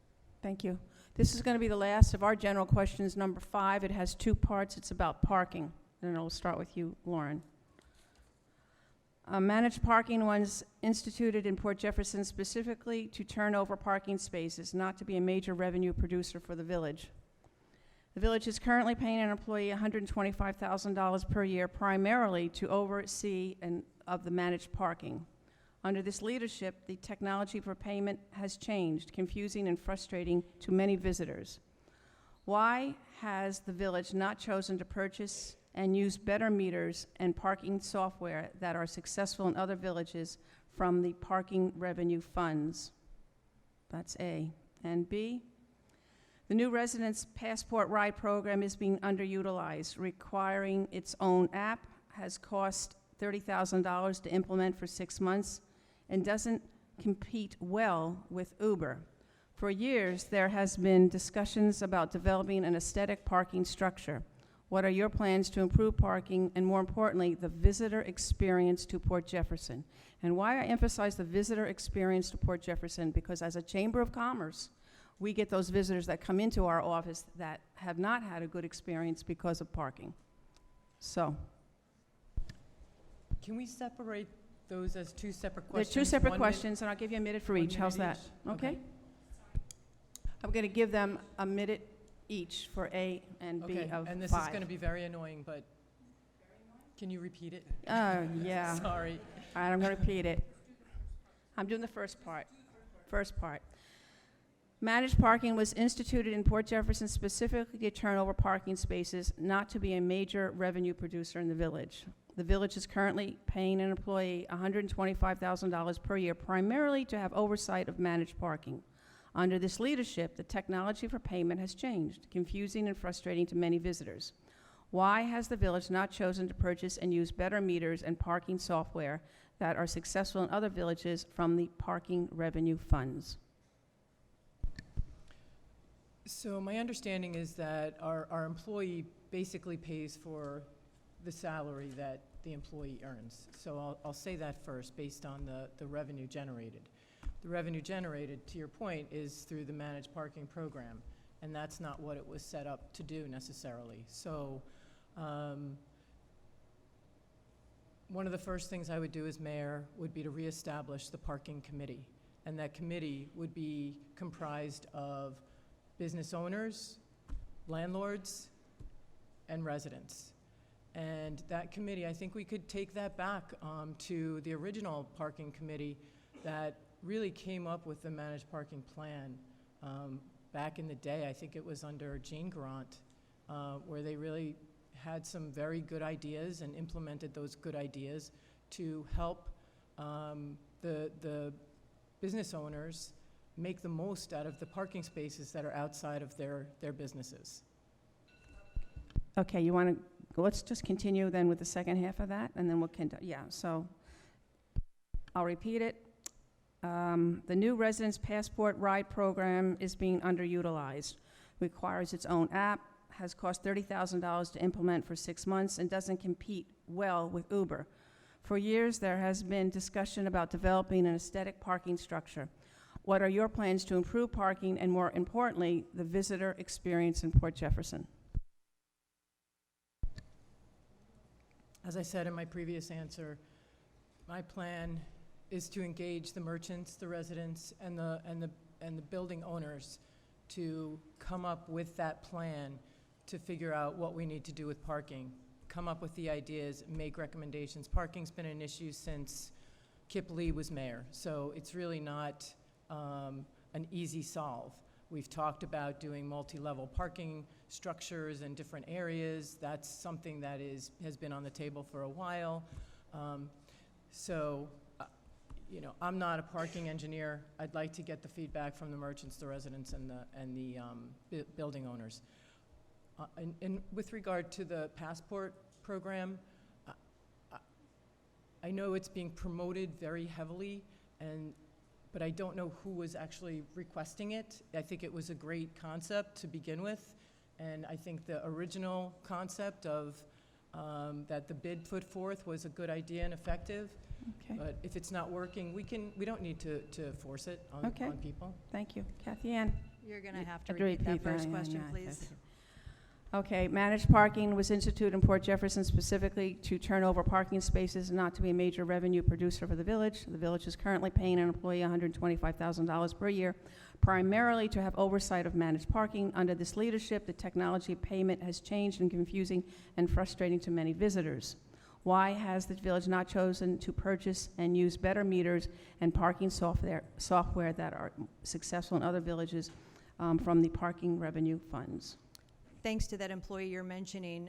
Thank you. This is going to be the last of our general questions, number 5. It has 2 parts. It's about parking. And I'll start with you, Lauren. Managed parking was instituted in Port Jefferson specifically to turn over parking spaces, not to be a major revenue producer for the village. The village is currently paying an employee $125,000 per year, primarily to oversee of the managed parking. Under this leadership, the technology for payment has changed, confusing and frustrating to many visitors. Why has the village not chosen to purchase and use better meters and parking software that are successful in other villages from the parking revenue funds? That's A. And B, the new Residents Passport Ride program is being underutilized. Requiring its own app has cost $30,000 to implement for 6 months and doesn't compete well with Uber. For years, there has been discussions about developing an aesthetic parking structure. What are your plans to improve parking and, more importantly, the visitor experience to Port Jefferson? And why I emphasize the visitor experience to Port Jefferson, because as a Chamber of Commerce, we get those visitors that come into our office that have not had a good experience because of parking. So, Can we separate those as 2 separate there are questions? 2 separate 1 minute- questions, and I'll give you a minute for 1 each. How's minute that? each? Okay? I'm going to give them a minute each for A and B Okay, of 5. and this is going to be very annoying, but can you repeat it? Oh, yeah. Sorry. All right, I'm going to repeat it. I'm doing the first part. First part. Managed parking was instituted in Port Jefferson specifically to turn over parking spaces, not to be a major revenue producer in the village. The village is currently paying an employee $125,000 per year, primarily to have oversight of managed parking. Under this leadership, the technology for payment has changed, confusing and frustrating to many visitors. Why has the village not chosen to purchase and use better meters and parking software that are successful in other villages from the parking revenue funds? So my understanding is that our employee basically pays for the salary that the employee earns. So I'll say that first, based on the revenue generated. The revenue generated, to your point, is through the managed parking program, and that's not what it was set up to do necessarily. So one of the first things I would do as mayor would be to reestablish the parking committee, and that committee would be comprised of business owners, landlords, and residents. And that committee, I think we could take that back to the original parking committee that really came up with the managed parking plan back in the day. I think it was under Jean Grant, where they really had some very good ideas and implemented those good ideas to help the business owners make the most out of the parking spaces that are outside of their businesses. Okay, you want to, let's just continue then with the second half of that, and then we'll continue. Yeah, so I'll repeat it. The new Residence Passport Ride program is being underutilized, requires its own app, has cost $30,000 to implement for 6 months, and doesn't compete well with Uber. For years, there has been discussion about developing an aesthetic parking structure. What are your plans to improve parking and, more importantly, the visitor experience in Port Jefferson? As I said in my previous answer, my plan is to engage the merchants, the residents, and the building owners to come up with that plan to figure out what we need to do with parking, come up with the ideas, make recommendations. Parking's been an issue since Kip Lee was mayor, so it's really not an easy solve. We've talked about doing multi-level parking structures in different areas. That's something that has been on the table for a while. You know, I'm not a parking engineer. I'd like to get the feedback from the merchants, the residents, and the building owners. And with regard to the passport program, I know it's being promoted very heavily, but I don't know who was actually requesting it. I think it was a great concept to begin with, and I think the original concept of that the bid put forth was a good idea and effective. Okay, But if it's not working, we don't need to force it on Okay. people. thank you. Kathy Ann? You're going to have to Had to repeat that repeat that, first yeah, question, yeah, please. that's- Okay, managed parking was instituted in Port Jefferson specifically to turn over parking spaces and not to be a major revenue producer for the village. The village is currently paying an employee $125,000 per year, primarily to have oversight of managed parking. Under this leadership, the technology of payment has changed and confusing and frustrating to many visitors. Why has the village not chosen to purchase and use better meters and parking software that are successful in other villages from the parking revenue funds? Thanks to that employee you're mentioning,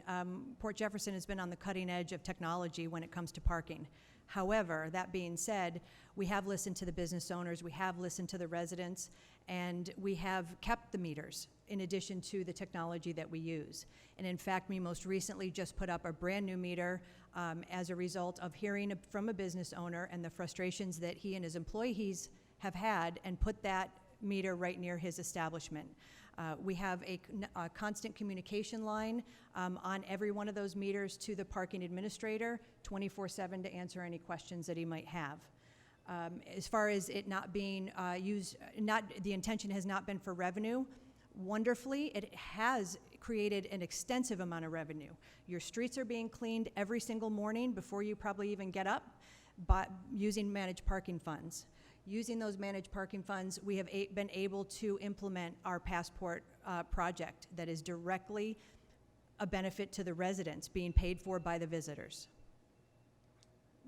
Port Jefferson has been on the cutting edge of technology when it comes to parking. However, that being said, we have listened to the business owners, we have listened to the residents, and we have kept the meters in addition to the technology that we use. And in fact, we most recently just put up a brand new meter as a result of hearing from a business owner and the frustrations that he and his employees have had, and put that meter right near his establishment. We have a constant communication line on every one of those meters to the parking administrator, 24/7, to answer any questions that he might have. As far as it not being used, the intention has not been for revenue. Wonderfully, it has created an extensive amount of revenue. Your streets are being cleaned every single morning before you probably even get up, by using managed parking funds. Using those managed parking funds, we have been able to implement our passport project that is directly a benefit to the residents, being paid for by the visitors.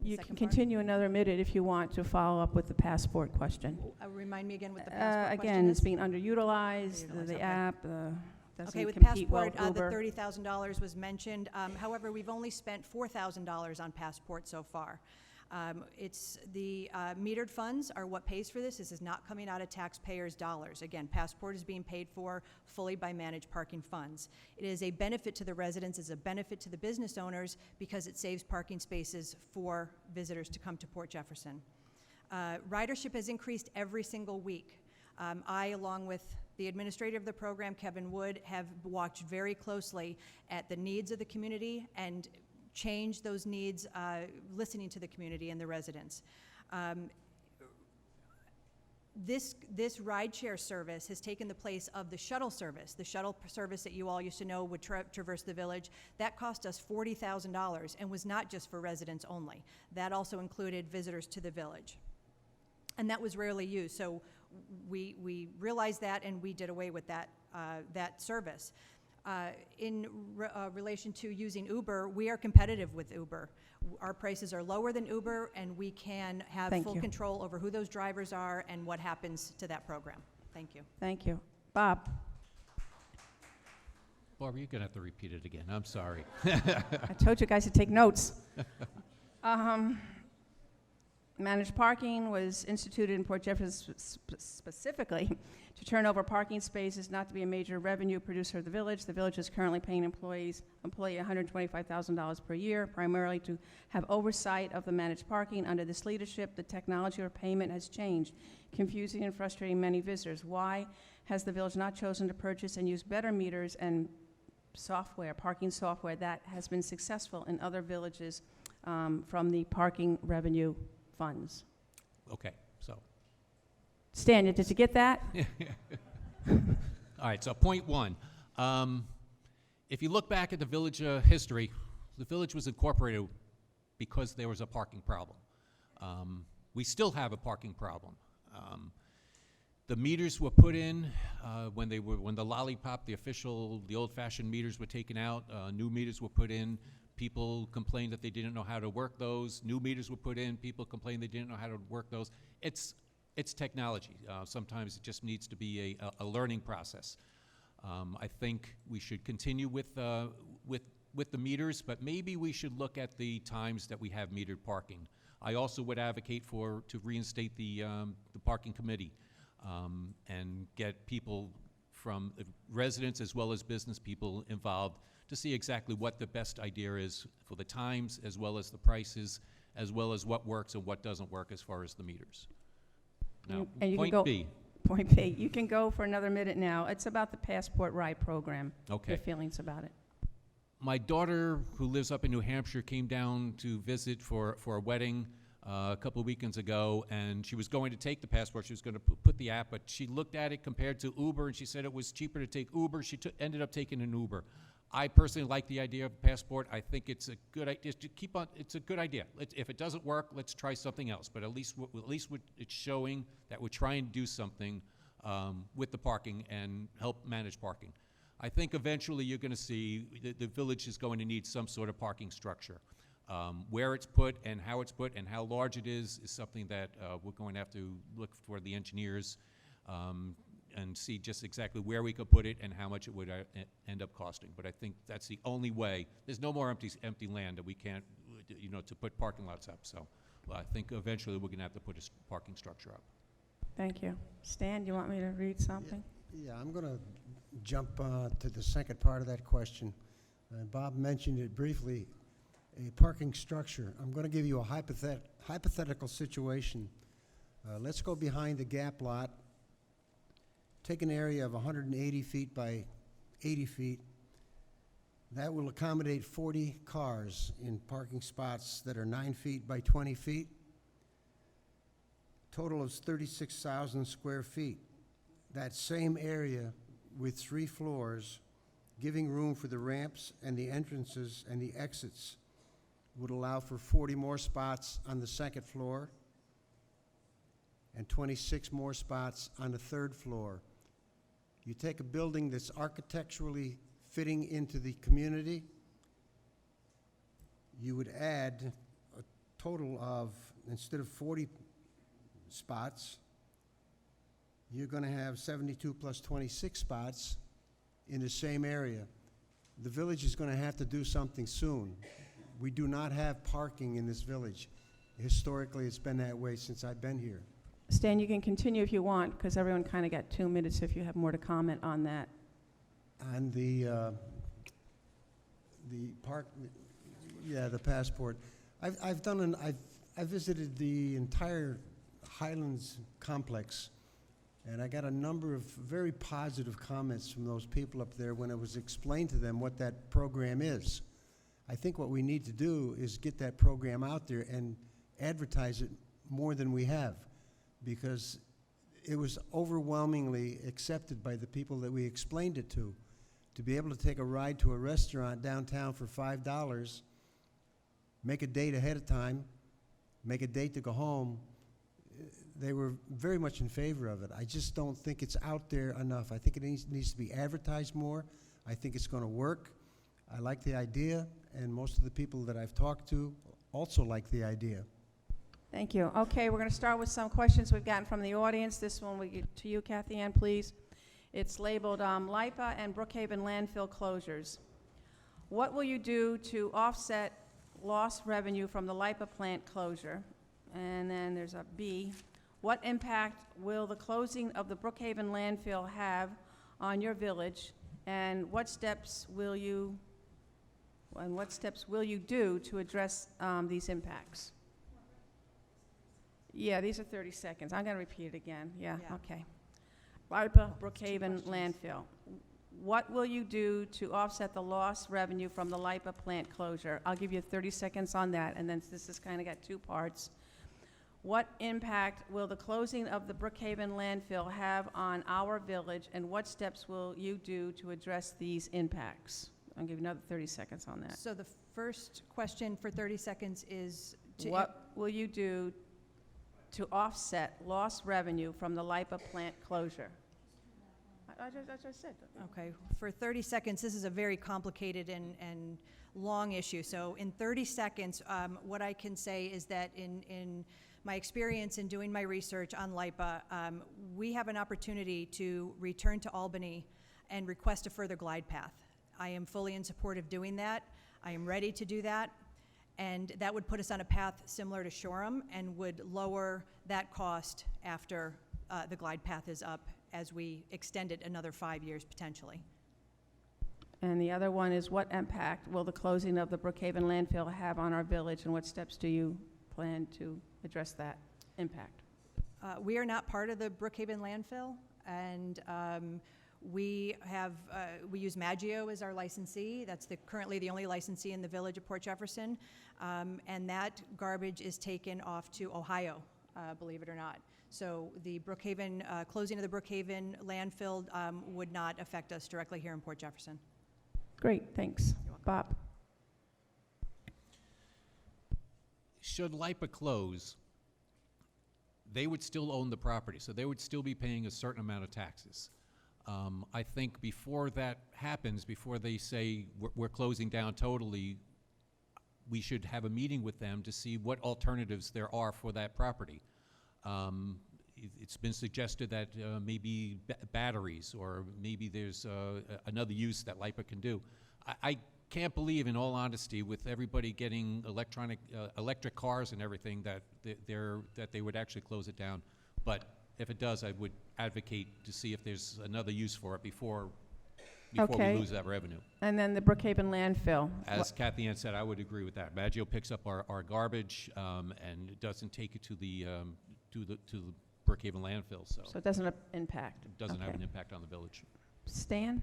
You Second can part? continue another minute if you want to follow up with the passport question. Remind me again what the passport question Again, is? it's being underutilized, Underutilized, the okay. app Okay, doesn't with compete well passport, with the Uber. $30,000 was mentioned. However, we've only spent $4,000 on passport so far. It's the metered funds are what pays for this. This is not coming out of taxpayers' dollars. Again, passport is being paid for fully by managed parking funds. It is a benefit to the residents, it's a benefit to the business owners, because it saves parking spaces for visitors to come to Port Jefferson. Ridership has increased every single week. I, along with the administrator of the program, Kevin Wood, have watched very closely at the needs of the community and change those needs, listening to the community and the residents. This rideshare service has taken the place of the shuttle service. The shuttle service that you all used to know would traverse the village, that cost us $40,000 and was not just for residents only. That also included visitors to the village. And that was rarely used, so we realized that and we did away with that service. In relation to using Uber, we are competitive with Uber. Our prices are lower than Uber, and we can have Thank full you. control over who those drivers are and what happens to that program. Thank you. Thank you. Bob? Barbara, you're going to have to repeat it again. I'm sorry. I told you guys to take notes. Managed parking was instituted in Port Jefferson specifically to turn over parking spaces, not to be a major revenue producer of the village. The village is currently paying employee $125,000 per year, primarily to have oversight of the managed parking. Under this leadership, the technology of payment has changed, confusing and frustrating many visitors. Why has the village not chosen to purchase and use better meters and software, parking software that has been successful in other villages from the parking revenue funds? Okay, so. Stan, did you get that? All right, so point one. If you look back at the village history, the village was incorporated because there was a parking problem. We still have a parking problem. The meters were put in when the lollipop, the old-fashioned meters were taken out. New meters were put in. People complained that they didn't know how to work those. New meters were put in. People complained they didn't know how to work those. It's technology. Sometimes it just needs to be a learning process. I think we should continue with the meters, but maybe we should look at the times that we have metered parking. I also would advocate to reinstate the parking committee and get people from residents as well as business people involved to see exactly what the best idea is for the times, as well as the prices, as well as what works and what doesn't work as far as the meters. Now, And you can point go- B. Point B, you can go for another minute now. It's about the Passport Ride program. Okay. Your feelings about it. My daughter, who lives up in New Hampshire, came down to visit for a wedding a couple of weekends ago, and she was going to take the passport. She was going to put the app, but she looked at it compared to Uber, and she said it was cheaper to take Uber. She ended up taking an Uber. I personally like the idea of a passport. I think it's a good idea. It's a good idea. If it doesn't work, let's try something else. But at least it's showing that we're trying to do something with the parking and help manage parking. I think eventually you're going to see the village is going to need some sort of parking structure. Where it's put and how it's put and how large it is something that we're going to have to look for the engineers and see just exactly where we could put it and how much it would end up costing. But I think that's the only way. There's no more empty land that we can't, to put parking lots up. So I think eventually we're going to have to put a parking structure up. Thank you. Stan, you want me to read something? Yeah, I'm going to jump to the second part of that question. Bob mentioned it briefly, a parking structure. I'm going to give you a hypothetical situation. Let's go behind the Gap lot. Take an area of 180 feet by 80 feet. That will accommodate 40 cars in parking spots that are 9 feet by 20 feet. Total is 36,000 square feet. That same area with 3 floors, giving room for the ramps and the entrances and the exits, would allow for 40 more spots on the second floor and 26 more spots on the third floor. You take a building that's architecturally fitting into the community, you would add a total of, instead of 40 spots, you're going to have 72 plus 26 spots in the same area. The village is going to have to do something soon. We do not have parking in this village. Historically, it's been that way since I've been here. Stan, you can continue if you want, because everyone kind of got 2 minutes if you have more to comment on that. On the park, yeah, the passport. I've visited the entire Highlands complex, and I got a number of very positive comments from those people up there when it was explained to them what that program is. I think what we need to do is get that program out there and advertise it more than we have, because it was overwhelmingly accepted by the people that we explained it to. To be able to take a ride to a restaurant downtown for $5, make a date ahead of time, make a date to go home, they were very much in favor of it. I just don't think it's out there enough. I think it needs to be advertised more. I think it's going to work. I like the idea, and most of the people that I've talked to also like the idea. Thank you. Okay, we're going to start with some questions we've gotten from the audience. This one we get to you, Kathy Ann, please. It's labeled LIPA and Brookhaven landfill closures. What will you do to offset lost revenue from the LIPA plant closure? And then there's a B. What impact will the closing of the Brookhaven landfill have on your village, and what steps will you do to address these impacts? Yeah, these are 30 seconds. I'm going to repeat it again. Yeah, Yeah. okay. LIPA Brookhaven landfill. What will you do to offset the lost revenue from the LIPA plant closure? I'll give you 30 seconds on that, and then this has kind of got two parts. What impact will the closing of the Brookhaven landfill have on our village, and what steps will you do to address these impacts? I'll give you another 30 seconds on that. So the first question for 30 seconds is to... What will you do to offset lost revenue from the LIPA plant closure? I just said that. Okay, for 30 seconds, this is a very complicated and long issue. So in 30 seconds, what I can say is that in my experience in doing my research on LIPA, we have an opportunity to return to Albany and request a further glide path. I am fully in support of doing that. I am ready to do that. And that would put us on a path similar to Shoreham and would lower that cost after the glide path is up as we extend it another 5 years potentially. And the other one is, what impact will the closing of the Brookhaven landfill have on our village, and what steps do you plan to address that impact? We are not part of the Brookhaven landfill, and we use Maggio as our licensee. That's currently the only licensee in the village of Port Jefferson, and that garbage is taken off to Ohio, believe it or not. So the Brookhaven, closing of the Brookhaven landfill would not affect us directly here in Port Jefferson. Great, thanks. Bob? Should LIPA close, they would still own the property, so they would still be paying a certain amount of taxes. I think before that happens, before they say we're closing down totally, we should have a meeting with them to see what alternatives there are for that property. It's been suggested that maybe batteries, or maybe there's another use that LIPA can do. I can't believe, in all honesty, with everybody getting electric cars and everything, that they would actually close it down. But if it does, I would advocate to see if there's another use for it before Okay. we lose that revenue. And then the Brookhaven landfill. As Kathy Ann said, I would agree with that. Maggio picks up our garbage, and it doesn't take it to the Brookhaven landfill, so So it doesn't impact? it doesn't have Okay. an impact on the village. Stan?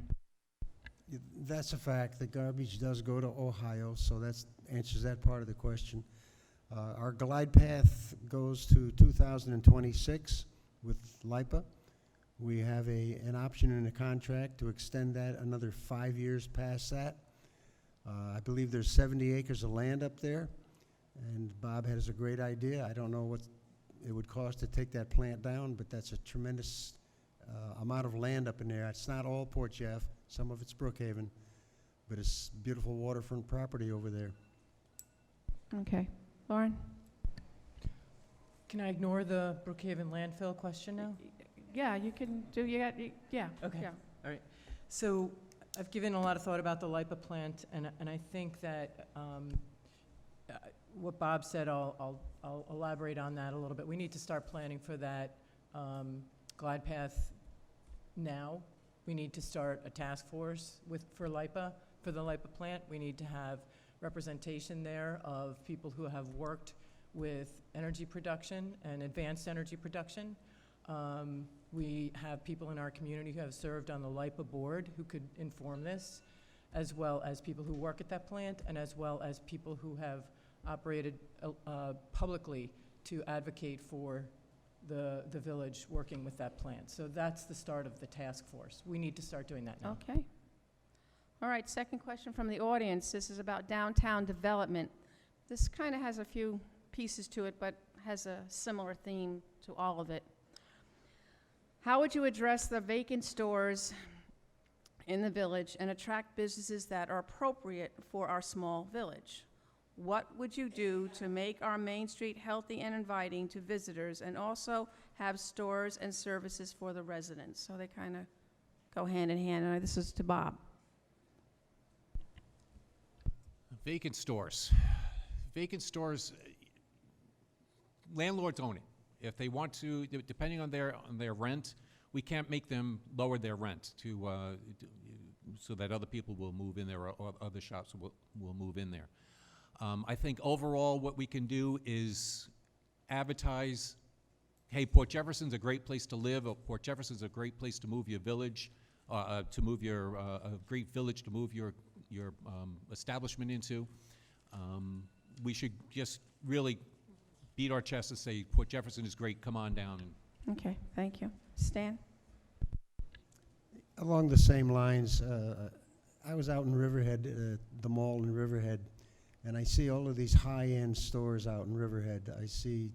That's a fact. The garbage does go to Ohio, so that answers that part of the question. Our glide path goes to 2026 with LIPA. We have an option in the contract to extend that another 5 years past that. I believe there's 70 acres of land up there, and Bob has a great idea. I don't know what it would cost to take that plant down, but that's a tremendous amount of land up in there. It's not all Port Jeff, some of it's Brookhaven, but it's beautiful waterfront property over there. Okay. Lauren? Can I ignore the Brookhaven landfill question now? Yeah, you can do, yeah. Okay. Yeah. All right. So I've given a lot of thought about the LIPA plant, and I think that what Bob said, I'll elaborate on that a little bit. We need to start planning for that glide path now. We need to start a task force for LIPA, for the LIPA plant. We need to have representation there of people who have worked with energy production and advanced energy production. We have people in our community who have served on the LIPA board who could inform this, as well as people who work at that plant, and as well as people who have operated publicly to advocate for the village working with that plant. So that's the start of the task force. We need to start doing that now. Okay. All right, second question from the audience. This is about downtown development. This kind of has a few pieces to it, but has a similar theme to all of it. How would you address the vacant stores in the village and attract businesses that are appropriate for our small village? What would you do to make our Main Street healthy and inviting to visitors, and also have stores and services for the residents? So they kind of go hand in hand. And this is to Bob. Vacant stores. Vacant stores, landlords own it. If they want to, depending on their rent, we can't make them lower their rent so that other people will move in there or other shops will move in there. I think overall what we can do is advertise, hey, Port Jefferson's a great place to live, or Port Jefferson's a great place to move your village, a great village to move your establishment into. We should just really beat our chest and say, Port Jefferson is great, come on down. Okay, thank you. Stan? Along the same lines, I was out in Riverhead, the mall in Riverhead, and I see all of these high-end stores out in Riverhead. I see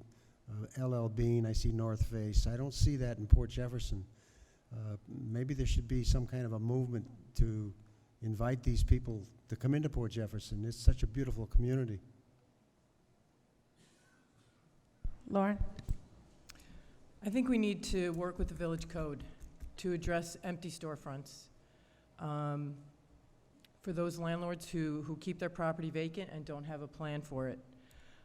LL Bean, I see North Face. I don't see that in Port Jefferson. Maybe there should be some kind of a movement to invite these people to come into Port Jefferson. It's such a beautiful community. Lauren? I think we need to work with the village code to address empty storefronts. For those landlords who keep their property vacant and don't have a plan for it.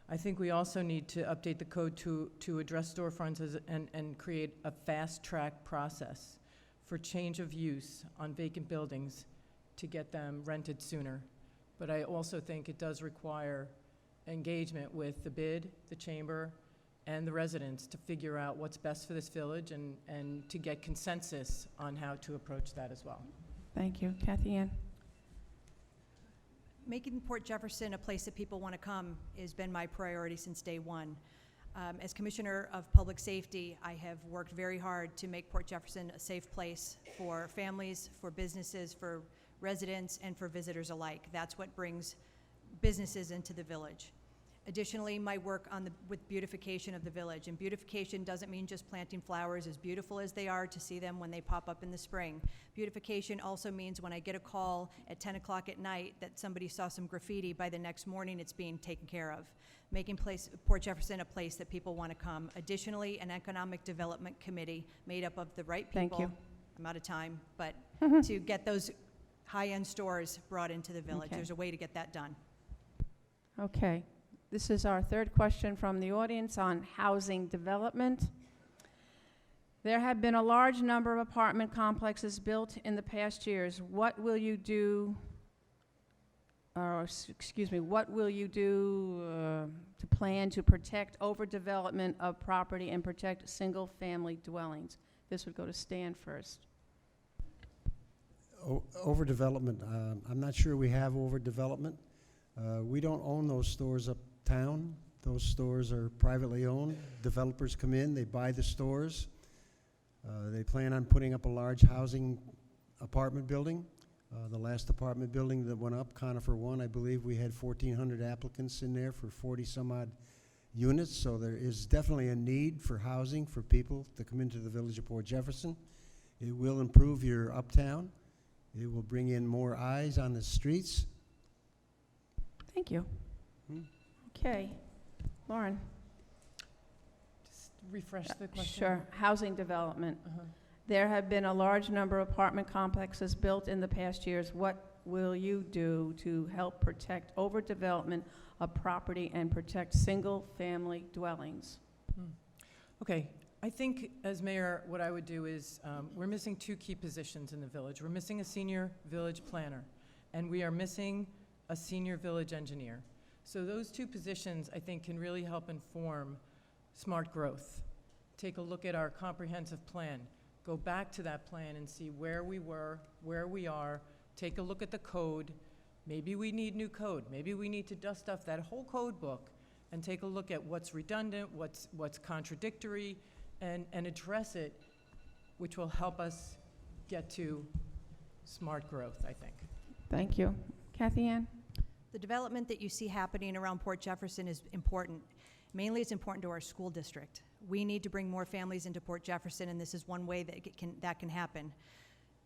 I think we also need to update the code to address storefronts and create a fast-track process for change of use on vacant buildings to get them rented sooner. But I also think it does require engagement with the bid, the chamber, and the residents to figure out what's best for this village and to get consensus on how to approach that as well. Thank you. Kathy Ann? Making Port Jefferson a place that people want to come has been my priority since day one. As Commissioner of Public Safety, I have worked very hard to make Port Jefferson a safe place for families, for businesses, for residents, and for visitors alike. That's what brings businesses into the village. Additionally, my work with beautification of the village, and beautification doesn't mean just planting flowers, as beautiful as they are to see them when they pop up in the spring. Beautification also means when I get a call at 10 o'clock at night that somebody saw some graffiti, by the next morning it's being taken care of. Making Port Jefferson a place that people want to come. Additionally, an economic development committee made up of the right people. Thank you. I'm out of time, but to get those high-end stores brought into the village. Okay. There's a way to get that done. Okay. This is our third question from the audience on housing development. There have been a large number of apartment complexes built in the past years. What will you do, what will you do to plan to protect overdevelopment of property and protect single-family dwellings? This would go to Stan first. Overdevelopment, I'm not sure we have overdevelopment. We don't own those stores uptown. Those stores are privately owned. Developers come in, they buy the stores. They plan on putting up a large housing apartment building. The last apartment building that went up, Conifer 1, I believe we had 1,400 applicants in there for 40 some odd units. So there is definitely a need for housing for people to come into the village of Port Jefferson. It will improve your uptown. It will bring in more eyes on the streets. Thank you. Okay. Lauren? Just refresh the question. Sure. Housing development. Uh-huh. There have been a large number of apartment complexes built in the past years. What will you do to help protect overdevelopment of property and protect single-family dwellings? Okay, I think as mayor, what I would do is, we're missing two key positions in the village. We're missing a senior village planner, and we are missing a senior village engineer. So those two positions, I think, can really help inform smart growth. Take a look at our comprehensive plan. Go back to that plan and see where we were, where we are. Take a look at the code. Maybe we need new code. Maybe we need to dust off that whole code book and take a look at what's redundant, what's contradictory, and address it, which will help us get to smart growth, I think. Thank you. Kathy Ann? The development that you see happening around Port Jefferson is important. Mainly, it's important to our school district. We need to bring more families into Port Jefferson, and this is one way that can happen.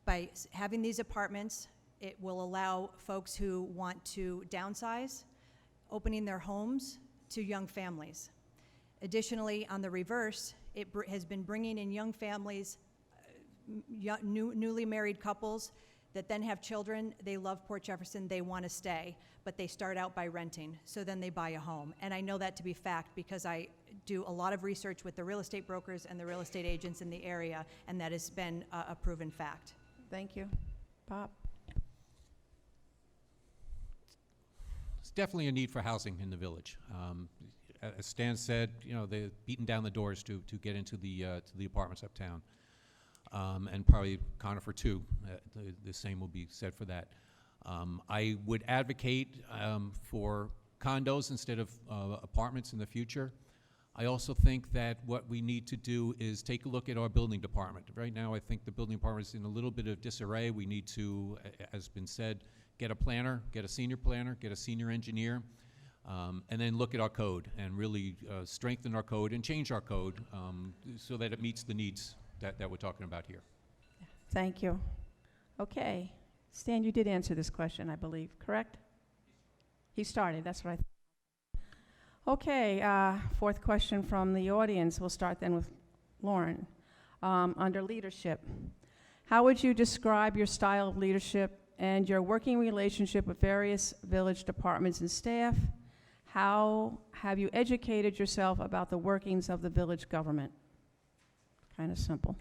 By having these apartments, it will allow folks who want to downsize, opening their homes to young families. Additionally, on the reverse, it has been bringing in young families, newly married couples that then have children. They love Port Jefferson, they want to stay, but they start out by renting, so then they buy a home. And I know that to be fact because I do a lot of research with the real estate brokers and the real estate agents in the area, and that has been a proven fact. Thank you. Bob? There's definitely a need for housing in the village. As Stan said, you know, they're beating down the doors to get into the apartments uptown. And probably Conifer too, the same will be said for that. I would advocate for condos instead of apartments in the future. I also think that what we need to do is take a look at our building department. Right now, I think the building department is in a little bit of disarray. We need to, as been said, get a planner, get a senior planner, get a senior engineer, and then look at our code and really strengthen our code and change our code so that it meets the needs that we're talking about here. Thank you. Okay. Stan, you did answer this question, I believe, correct? He started, that's right. Okay, fourth question from the audience. We'll start then with Lauren. Under leadership, how would you describe your style of leadership and your working relationship with various village departments and staff? How have you educated yourself about the workings of the village government? Kind of simple.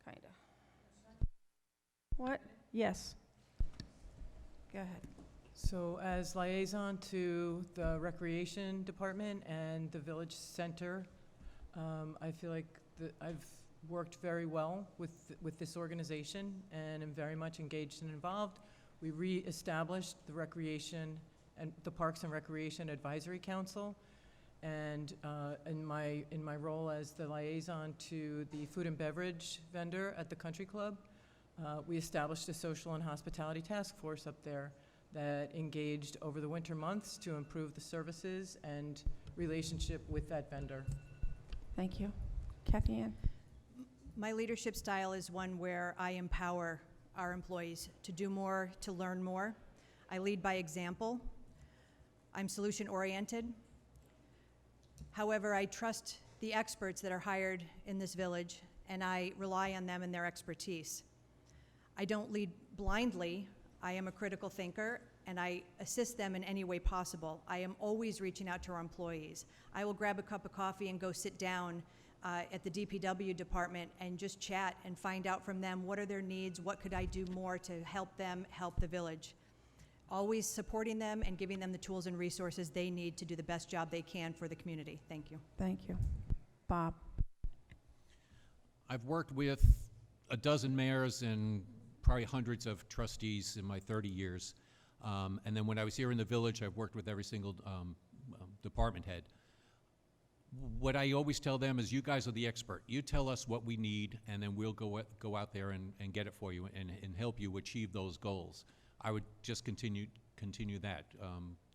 Kind of. What? Yes. Go ahead. So as liaison to the Recreation Department and the Village Center, I feel like I've worked very well with this organization and am very much engaged and involved. We re-established the Recreation and the Parks and Recreation Advisory Council, and in my role as the liaison to the food and beverage vendor at the country club, we established a social and hospitality task force up there that engaged over the winter months to improve the services and relationship with that vendor. Thank you. Kathy Ann? My leadership style is one where I empower our employees to do more, to learn more. I lead by example. I'm solution-oriented. However, I trust the experts that are hired in this village, and I rely on them and their expertise. I don't lead blindly. I am a critical thinker, and I assist them in any way possible. I am always reaching out to our employees. I will grab a cup of coffee and go sit down at the DPW department and just chat and find out from them what are their needs, what could I do more to help them help the village. Always supporting them and giving them the tools and resources they need to do the best job they can for the community. Thank you. Thank you. Bob? I've worked with a dozen mayors and probably hundreds of trustees in my 30 years. And then when I was here in the village, I've worked with every single department head. What I always tell them is, you guys are the expert. You tell us what we need, and then we'll go out there and get it for you and help you achieve those goals. I would just continue that.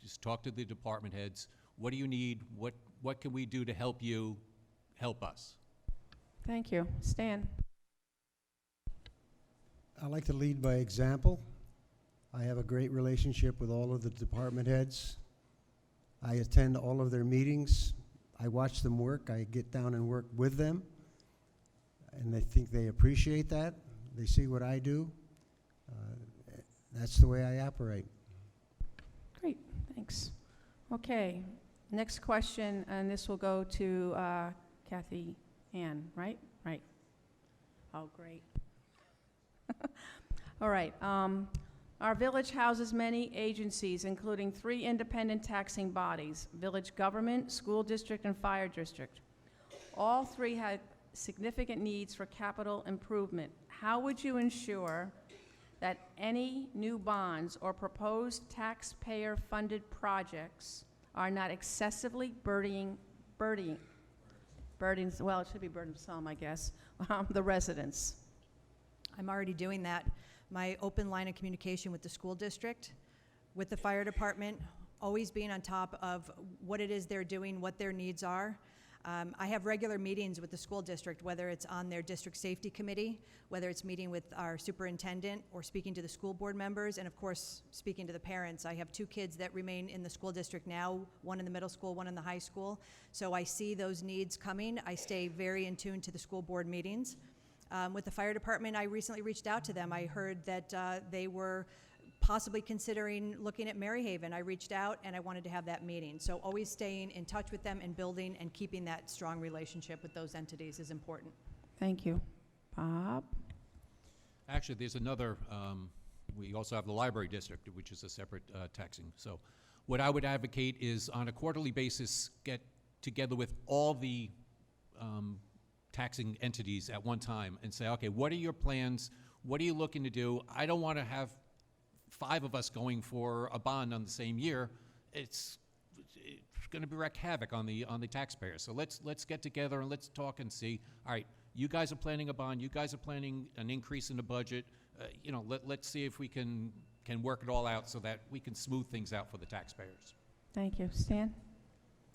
Just talk to the department heads. What do you need? What can we do to help you help us? Thank you. Stan? I like to lead by example. I have a great relationship with all of the department heads. I attend all of their meetings. I watch them work. I get down and work with them. And I think they appreciate that. They see what I do. That's the way I operate. Great, thanks. Okay, next question, and this will go to Kathy Ann, right? Right. Oh, great. All right. Our village houses many agencies, including 3 independent taxing bodies: village government, school district, and fire district. All 3 have significant needs for capital improvement. How would you ensure that any new bonds or proposed taxpayer-funded projects are not excessively burdening, well, it should be burdensome, I guess, the residents? I'm already doing that. My open line of communication with the school district, with the fire department, always being on top of what it is they're doing, what their needs are. I have regular meetings with the school district, whether it's on their district safety committee, whether it's meeting with our superintendent or speaking to the school board members, and of course, speaking to the parents. I have 2 kids that remain in the school district now, one in the middle school, one in the high school. So I see those needs coming. I stay very in tune to the school board meetings. With the fire department, I recently reached out to them. I heard that they were possibly considering looking at Maryhaven. I reached out and I wanted to have that meeting. So always staying in touch with them and building and keeping that strong relationship with those entities is important. Thank you. Bob? Actually, there's another, we also have the library district, which is a separate taxing. So what I would advocate is on a quarterly basis, get together with all the taxing entities at one time and say, okay, what are your plans? What are you looking to do? I don't want to have 5 of us going for a bond on the same year. It's going to wreak havoc on the taxpayers. So let's get together and let's talk and see. All right, you guys are planning a bond. You guys are planning an increase in the budget. Let's see if we can work it all out so that we can smooth things out for the taxpayers. Thank you. Stan?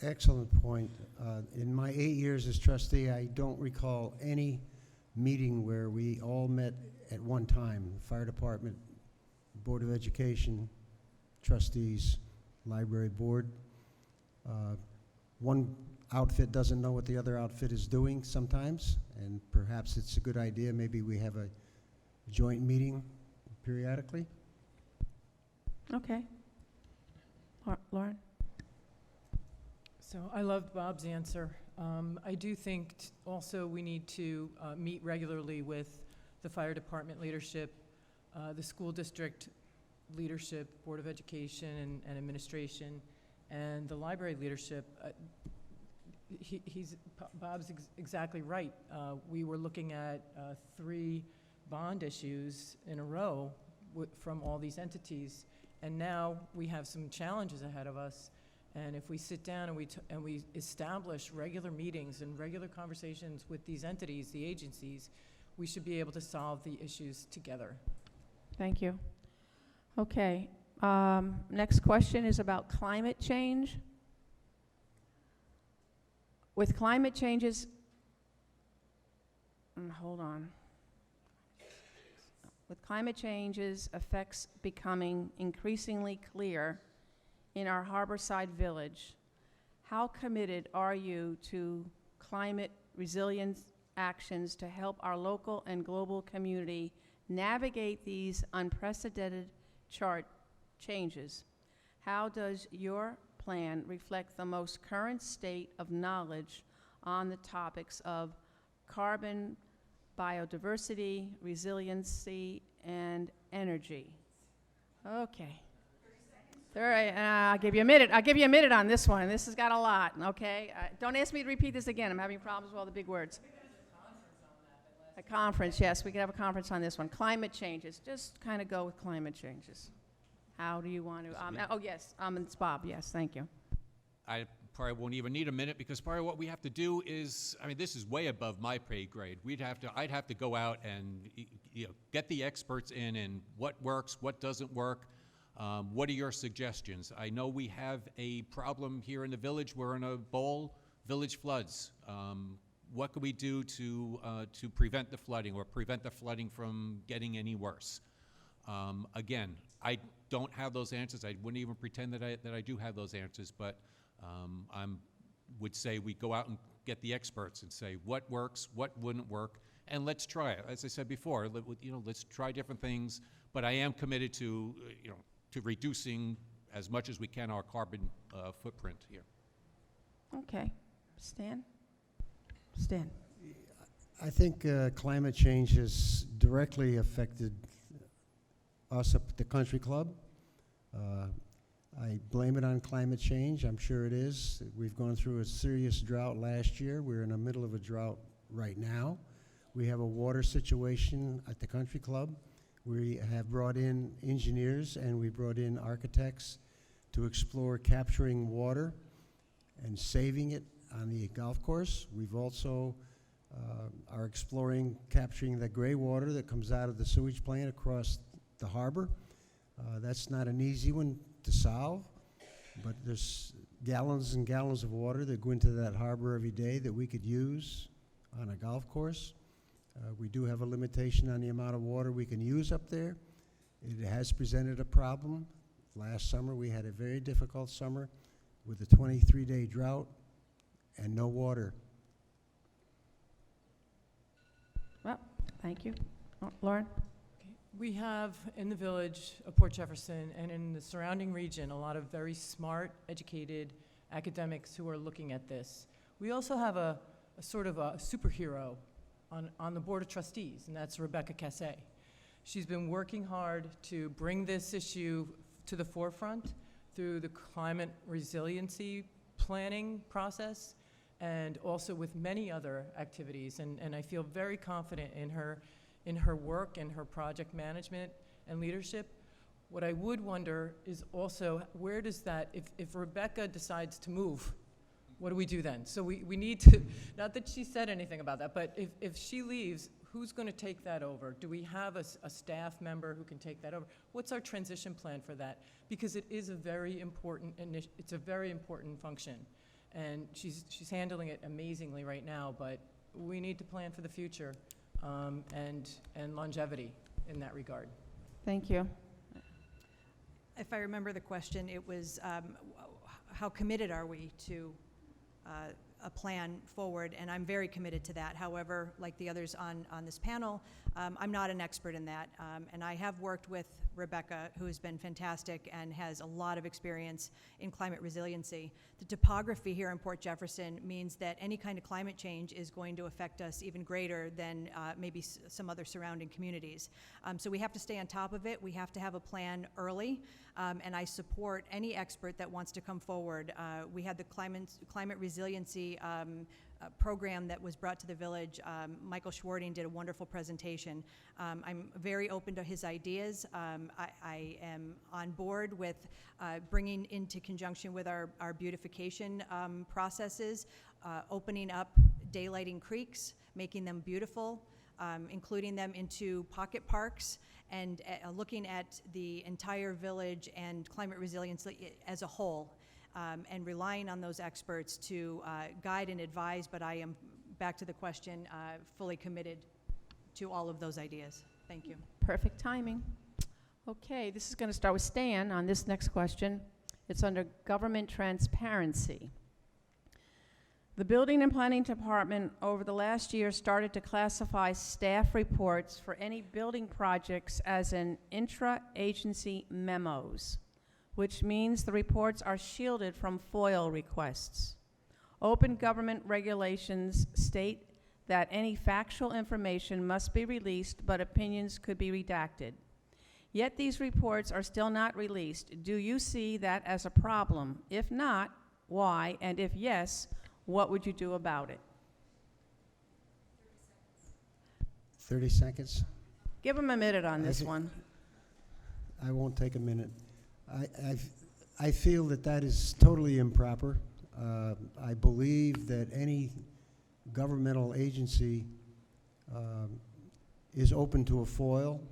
Excellent point. In my 8 years as trustee, I don't recall any meeting where we all met at one time. The fire department, Board of Education, trustees, library board. One outfit doesn't know what the other outfit is doing sometimes, and perhaps it's a good idea. Maybe we have a joint meeting periodically. Okay. Lauren? So I loved Bob's answer. I do think also we need to meet regularly with the fire department leadership, the school district leadership, Board of Education and administration, and the library leadership. Bob's exactly right. We were looking at 3 bond issues in a row from all these entities, and now we have some challenges ahead of us. And if we sit down and we establish regular meetings and regular conversations with these entities, the agencies, we should be able to solve the issues together. Thank you. Okay. Next question is about climate change. With climate changes, hold on. With climate changes effects becoming increasingly clear in our Harborside Village, how committed are you to climate resilience actions to help our local and global community navigate these unprecedented changes? How does your plan reflect the most current state of knowledge on the topics of carbon, biodiversity, resiliency, and energy? Okay. All right, I'll give you a minute. I'll give you a minute on this one. This has got a lot, okay? Don't ask me to repeat this again. I'm having problems with all the big words. A conference, yes. We could have a conference on this one. Climate changes. Just kind of go with climate changes. How do you want to? Oh, yes. It's Bob. Yes, thank you. I probably won't even need a minute because probably what we have to do is, I mean, this is way above my pay grade. I'd have to go out and get the experts in and what works, what doesn't work. What are your suggestions? I know we have a problem here in the village. We're in a bowl, village floods. What can we do to prevent the flooding or prevent the flooding from getting any worse? Again, I don't have those answers. I wouldn't even pretend that I do have those answers, but I would say we go out and get the experts and say what works, what wouldn't work, and let's try it. As I said before, let's try different things, but I am committed to reducing as much as we can our carbon footprint here. Okay. Stan? Stan. I think climate change has directly affected us up at the country club. I blame it on climate change. I'm sure it is. We've gone through a serious drought last year. We're in the middle of a drought right now. We have a water situation at the country club. We have brought in engineers and we brought in architects to explore capturing water and saving it on the golf course. We've also are exploring capturing the gray water that comes out of the sewage plant across the harbor. That's not an easy one to solve, but there's gallons and gallons of water that go into that harbor every day that we could use on a golf course. We do have a limitation on the amount of water we can use up there. It has presented a problem. Last summer, we had a very difficult summer with a 23-day drought and no water. Well, thank you. Oh, Lauren? We have in the village of Port Jefferson and in the surrounding region a lot of very smart, educated academics who are looking at this. We also have a sort of a superhero on the Board of Trustees, and that's Rebecca Cassé. She's been working hard to bring this issue to the forefront through the climate resiliency planning process and also with many other activities. And I feel very confident in her work and her project management and leadership. What I would wonder is also, where does that, if Rebecca decides to move, what do we do then? So we need to, not that she said anything about that, but if she leaves, who's going to take that over? Do we have a staff member who can take that over? What's our transition plan for that? Because it is a very important, it's a very important function. And she's handling it amazingly right now, but we need to plan for the future and longevity in that regard. Thank you. If I remember the question, it was how committed are we to a plan forward, and I'm very committed to that. However, like the others on this panel, I'm not an expert in that, and I have worked with Rebecca, who has been fantastic and has a lot of experience in climate resiliency. The topography here in Port Jefferson means that any kind of climate change is going to affect us even greater than maybe some other surrounding communities. So we have to stay on top of it. We have to have a plan early, and I support any expert that wants to come forward. We had the climate resiliency program that was brought to the village. Michael Schwarting did a wonderful presentation. I'm very open to his ideas. I am on board with bringing into conjunction with our beautification processes, opening up daylighting creeks, making them beautiful, including them into pocket parks, and looking at the entire village and climate resilience as a whole. And relying on those experts to guide and advise, but I am, back to the question, fully committed to all of those ideas. Thank you. Perfect timing. Okay, this is going to start with Stan on this next question. It's under government transparency. The Building and Planning Department over the last year started to classify staff reports for any building projects as an intra-agency memos, which means the reports are shielded from FOIL requests. Open government regulations state that any factual information must be released, but opinions could be redacted. Yet these reports are still not released. Do you see that as a problem? If not, why? And if yes, what would you do about it? 30 seconds? Give him a minute on this one. I won't take a minute. I feel that is totally improper. I believe that any governmental agency is open to a FOIL.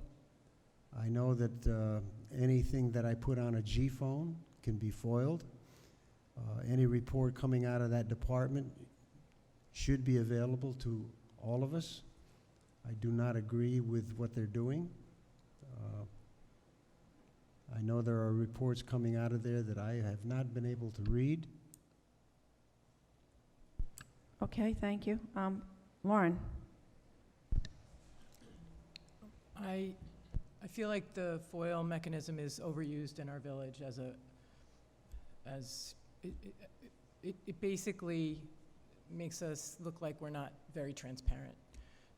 I know that anything that I put on a G phone can be FOILed. Any report coming out of that department should be available to all of us. I do not agree with what they're doing. I know there are reports coming out of there that I have not been able to read. Okay, thank you. Lauren. I feel like the FOIL mechanism is overused in our village it basically makes us look like we're not very transparent.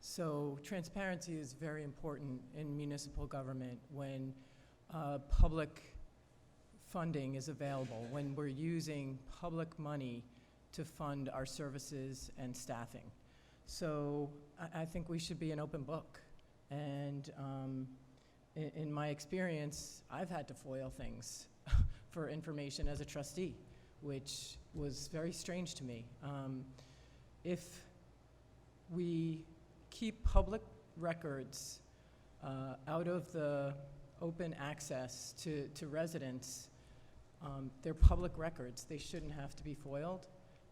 So transparency is very important in municipal government when public funding is available, when we're using public money to fund our services and staffing. So I think we should be an open book. And in my experience, I've had to FOIL things for information as a trustee, which was very strange to me. If we keep public records out of the open access to residents, they're public records. They shouldn't have to be FOILed.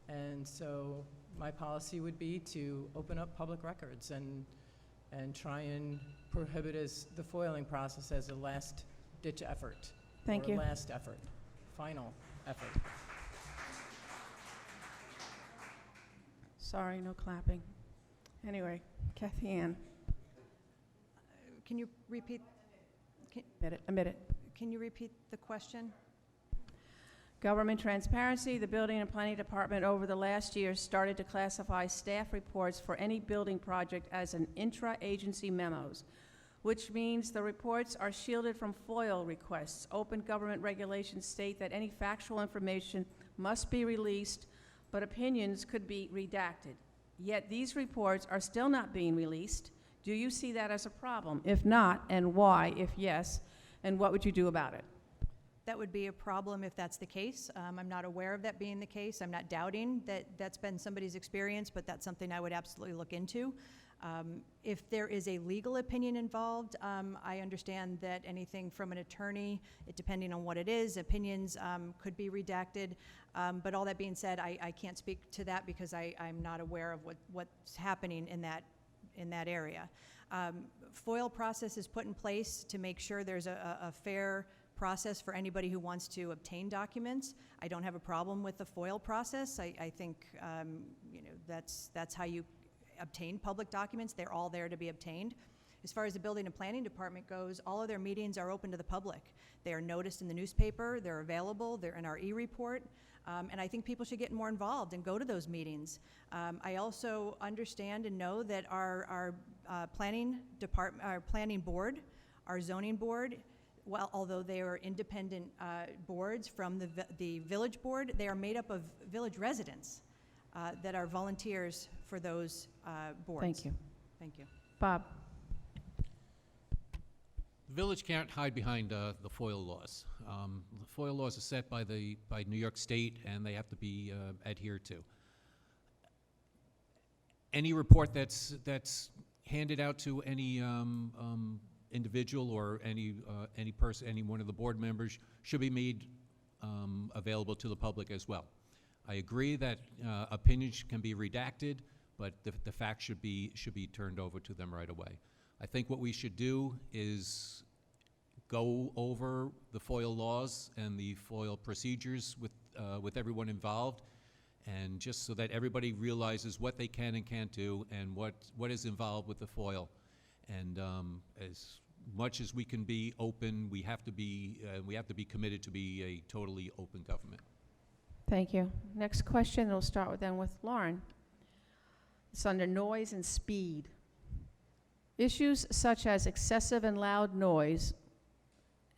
And so my policy would be to open up public records and try and prohibit the FOILing process as a last-ditch effort. Thank you. Last effort, final effort. Sorry, no clapping. Anyway, Kathy Ann. Can you repeat? Admit it. Can you repeat the question? Government transparency, the Building and Planning Department over the last year started to classify staff reports for any building project as an intra-agency memos, which means the reports are shielded from FOIL requests. Open government regulations state that any factual information must be released, but opinions could be redacted. Yet these reports are still not being released. Do you see that as a problem? If not, and why? If yes, and what would you do about it? That would be a problem if that's the case. I'm not aware of that being the case. I'm not doubting that that's been somebody's experience, but that's something I would absolutely look into. If there is a legal opinion involved, I understand that anything from an attorney, depending on what it is, opinions could be redacted. But all that being said, I can't speak to that because I'm not aware of what's happening in that area. FOIL process is put in place to make sure there's a fair process for anybody who wants to obtain documents. I don't have a problem with the FOIL process. I think that's how you obtain public documents. They're all there to be obtained. As far as the Building and Planning Department goes, all of their meetings are open to the public. They are noticed in the newspaper, they're available, they're in our e-report, and I think people should get more involved and go to those meetings. I also understand and know that our planning department, our planning board, our zoning board, well, although they are independent boards from the village board, they are made up of village residents that are volunteers for those boards. Thank you. Thank you. Bob? The village can't hide behind the FOIL laws. The FOIL laws are set by New York State, and they have to be adhered to. Any report that's handed out to any individual or any person, any one of the board members, should be made available to the public as well. I agree that opinions can be redacted, but the facts should be turned over to them right away. I think what we should do is go over the FOIL laws and the FOIL procedures with everyone involved, and just so that everybody realizes what they can and can't do and what is involved with the FOIL. And as much as we can be open, we have to be committed to be a totally open government. Thank you. Next question, we'll start with Lauren. It's under noise and speed. Issues such as excessive and loud noise,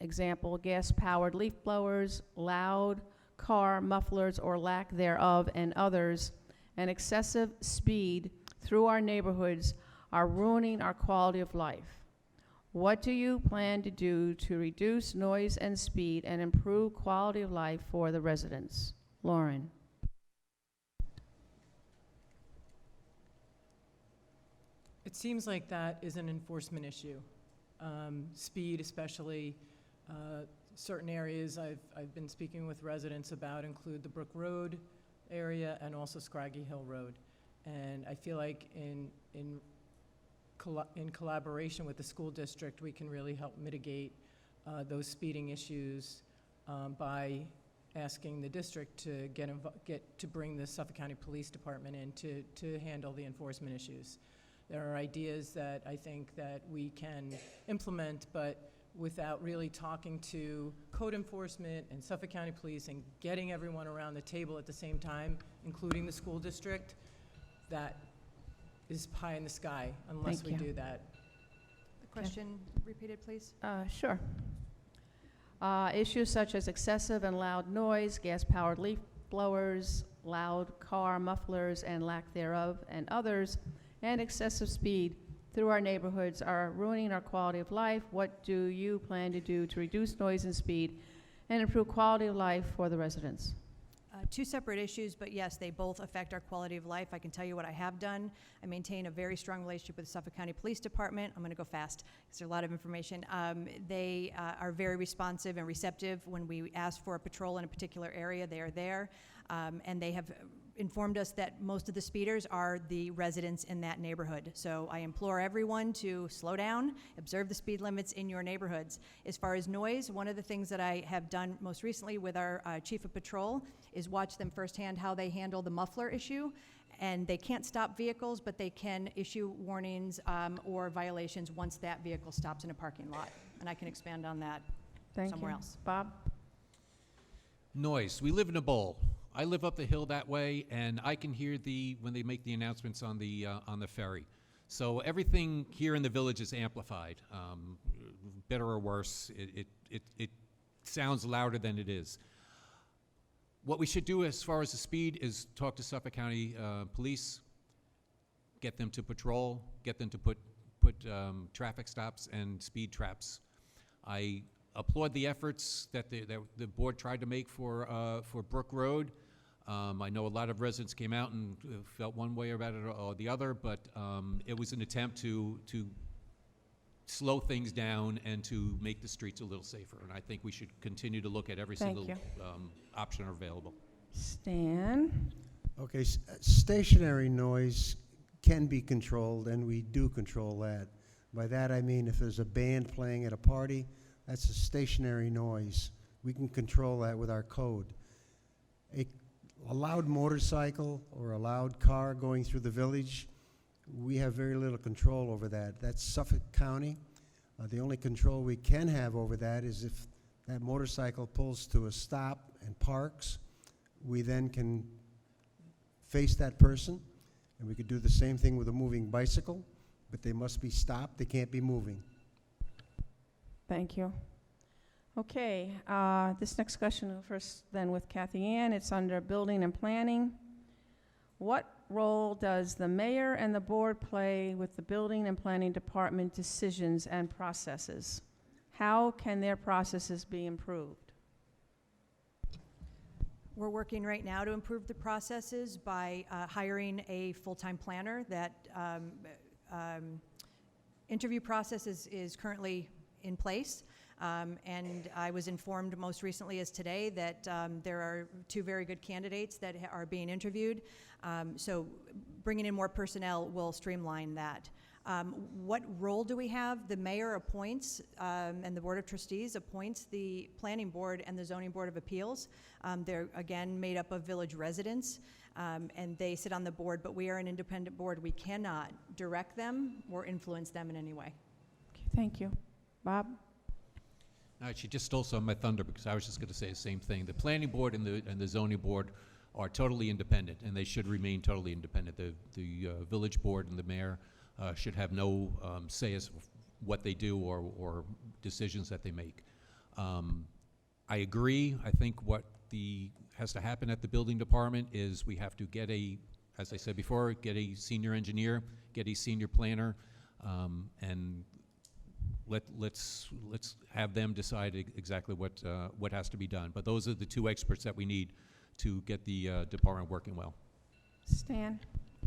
example, gas-powered leaf blowers, loud car mufflers or lack thereof, and others, and excessive speed through our neighborhoods are ruining our quality of life. What do you plan to do to reduce noise and speed and improve quality of life for the residents? Lauren. It seems like that is an enforcement issue. Speed, especially, certain areas I've been speaking with residents about include the Brook Road area and also Scraggy Hill Road. And I feel like in collaboration with the school district, we can really help mitigate those speeding issues by asking the district to get to bring the Suffolk County Police Department in to handle the enforcement issues. There are ideas that I think that we can implement, but without really talking to code enforcement and Suffolk County Police and getting everyone around the table at the same time, including the school district, that is pie in the sky unless we do that. The question repeated, please. Sure. Issues such as excessive and loud noise, gas-powered leaf blowers, loud car mufflers and lack thereof, and others, and excessive speed through our neighborhoods are ruining our quality of life. What do you plan to do to reduce noise and speed and improve quality of life for the residents? Two separate issues, but yes, they both affect our quality of life. I can tell you what I have done. I maintain a very strong relationship with the Suffolk County Police Department. I'm going to go fast because there's a lot of information. They are very responsive and receptive. When we ask for a patrol in a particular area, they are there. And they have informed us that most of the speeders are the residents in that neighborhood. So I implore everyone to slow down, observe the speed limits in your neighborhoods. As far as noise, one of the things that I have done most recently with our chief of patrol is watch them firsthand how they handle the muffler issue. And they can't stop vehicles, but they can issue warnings or violations once that vehicle stops in a parking lot. and I can expand on that Thank somewhere you. else. Bob? Noise. We live in a bowl. I live up the hill that way, and I can hear when they make the announcements on the ferry. So everything here in the village is amplified, better or worse. It sounds louder than it is. What we should do as far as the speed is talk to Suffolk County Police, get them to patrol, get them to put traffic stops and speed traps. I applaud the efforts that the board tried to make for Brook Road. I know a lot of residents came out and felt one way about it or the other, but it was an attempt to slow things down and to make the streets a little safer. And I think we should continue to look at every Thank single you. option available. Stan? Okay, stationary noise can be controlled, and we do control that. By that I mean if there's a band playing at a party, that's a stationary noise. We can control that with our code. A loud motorcycle or a loud car going through the village, we have very little control over that. That's Suffolk County. The only control we can have over that is if that motorcycle pulls to a stop and parks, we then can face that person, and we could do the same thing with a moving bicycle, but they must be stopped, they can't be moving. Thank you. Okay, this next question first then with Kathy Ann. It's under building and planning. What role does the mayor and the board play with the building and planning department decisions and processes? How can their processes be improved? We're working right now to improve the processes by hiring a full-time planner. That interview process is currently in place. And I was informed most recently as today that there are 2 very good candidates that are being interviewed. So bringing in more personnel will streamline that. What role do we have? The mayor appoints, and the Board of Trustees appoints the Planning Board and the Zoning Board of Appeals. They're, again, made up of village residents, and they sit on the board, but we are an independent board. We cannot direct them or influence them in any way. Okay, thank you. Bob? She just stole some of my thunder because I was just going to say the same thing. The planning board and the zoning board are totally independent, and they should remain totally independent. The village board and the mayor should have no say as what they do or decisions that they make. I agree. I think what has to happen at the building department is we have to get as I said before, get a senior engineer, get a senior planner, and let's have them decide exactly what has to be done. But those are the 2 experts that we need to get the department working well. Stan?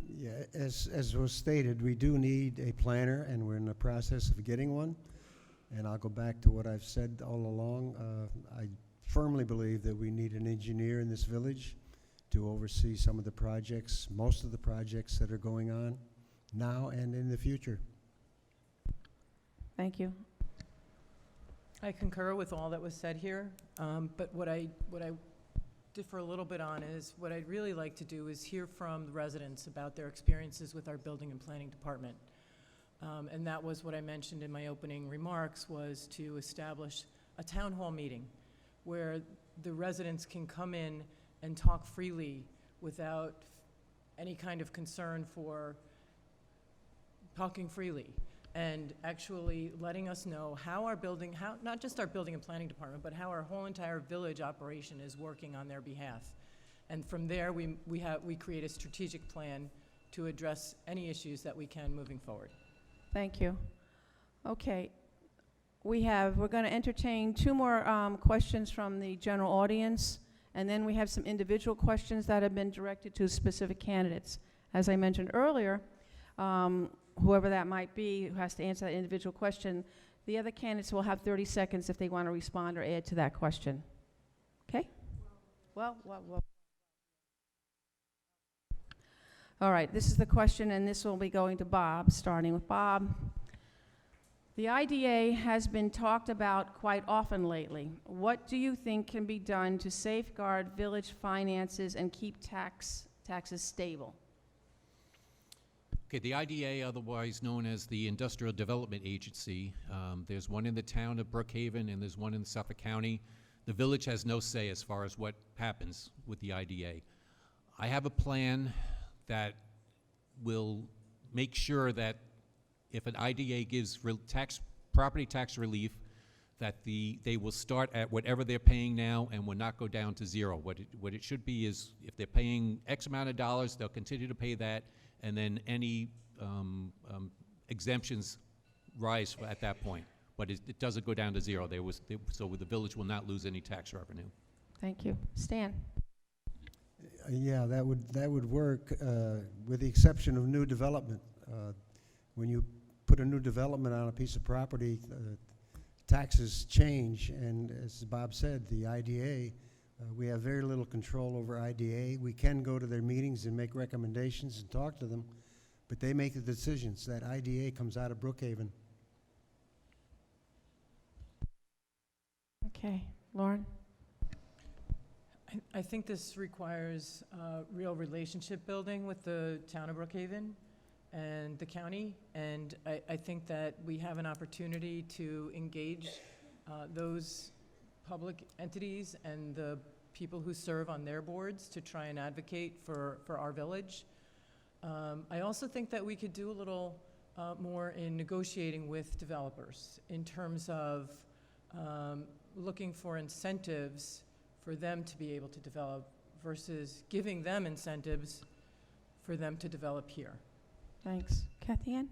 Yeah, as was stated, we do need a planner, and we're in the process of getting one. And I'll go back to what I've said all along. I firmly believe that we need an engineer in this village to oversee some of the projects, most of the projects that are going on now and in the future. Thank you. I concur with all that was said here, but what I differ a little bit on is what I'd really like to do is hear from the residents about their experiences with our building and planning department. And that was what I mentioned in my opening remarks, was to establish a town hall meeting where the residents can come in and talk freely without any kind of concern for talking freely, and actually letting us know how our building, not just our building and planning department, but how our whole entire village operation is working on their behalf. And from there, we create a strategic plan to address any issues that we can moving forward. Thank you. Okay. We're going to entertain 2 more questions from the general audience, and then we have some individual questions that have been directed to specific candidates. As I mentioned earlier, whoever that might be who has to answer that individual question, the other candidates will have 30 seconds if they want to respond or add to that question. Okay? Well. All right, this is the question, and this will be going to Bob, starting with Bob. The IDA has been talked about quite often lately. What do you think can be done to safeguard village finances and keep taxes stable? Okay, the IDA, otherwise known as the Industrial Development Agency, there's one in the town of Brookhaven and there's one in Suffolk County. The village has no say as far as what happens with the IDA. I have a plan that will make sure that if an IDA gives property tax relief, that they will start at whatever they're paying now and will not go down to zero. What it should be is, if they're paying X amount of dollars, they'll continue to pay that, and then any exemptions rise at that point. But it doesn't go down to zero. So the village will not lose any tax revenue. Thank you. Stan? Yeah, that would work, with the exception of new development. When you put a new development on a piece of property, taxes change, and as Bob said, the IDA, we have very little control over IDA. We can go to their meetings and make recommendations and talk to them, but they make the decisions. That IDA comes out of Brookhaven. Okay. Lauren? I think this requires real relationship building with the town of Brookhaven and the county, and I think that we have an opportunity to engage those public entities and the people who serve on their boards to try and advocate for our village. I also think that we could do a little more in negotiating with developers in terms of looking for incentives for them to be able to develop versus giving them incentives for them to develop here. Thanks. Kathy Ann?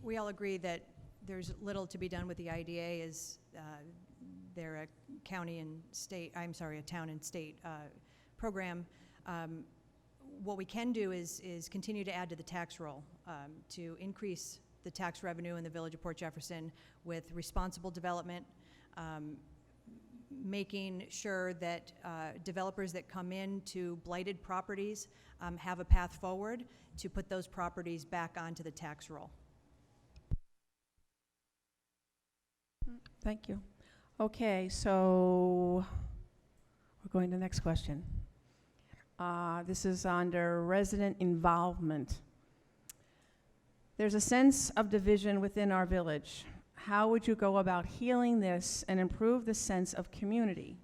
We all agree that there's little to be done with the IDA, as they're a county and state, a town and state program. What we can do is continue to add to the tax roll to increase the tax revenue in the village of Port Jefferson with responsible development, making sure that developers that come into blighted properties have a path forward to put those properties back onto the tax roll. Thank you. Okay, so we're going to the next question. This is under resident involvement. There's a sense of division within our village. How would you go about healing this and improve the sense of community?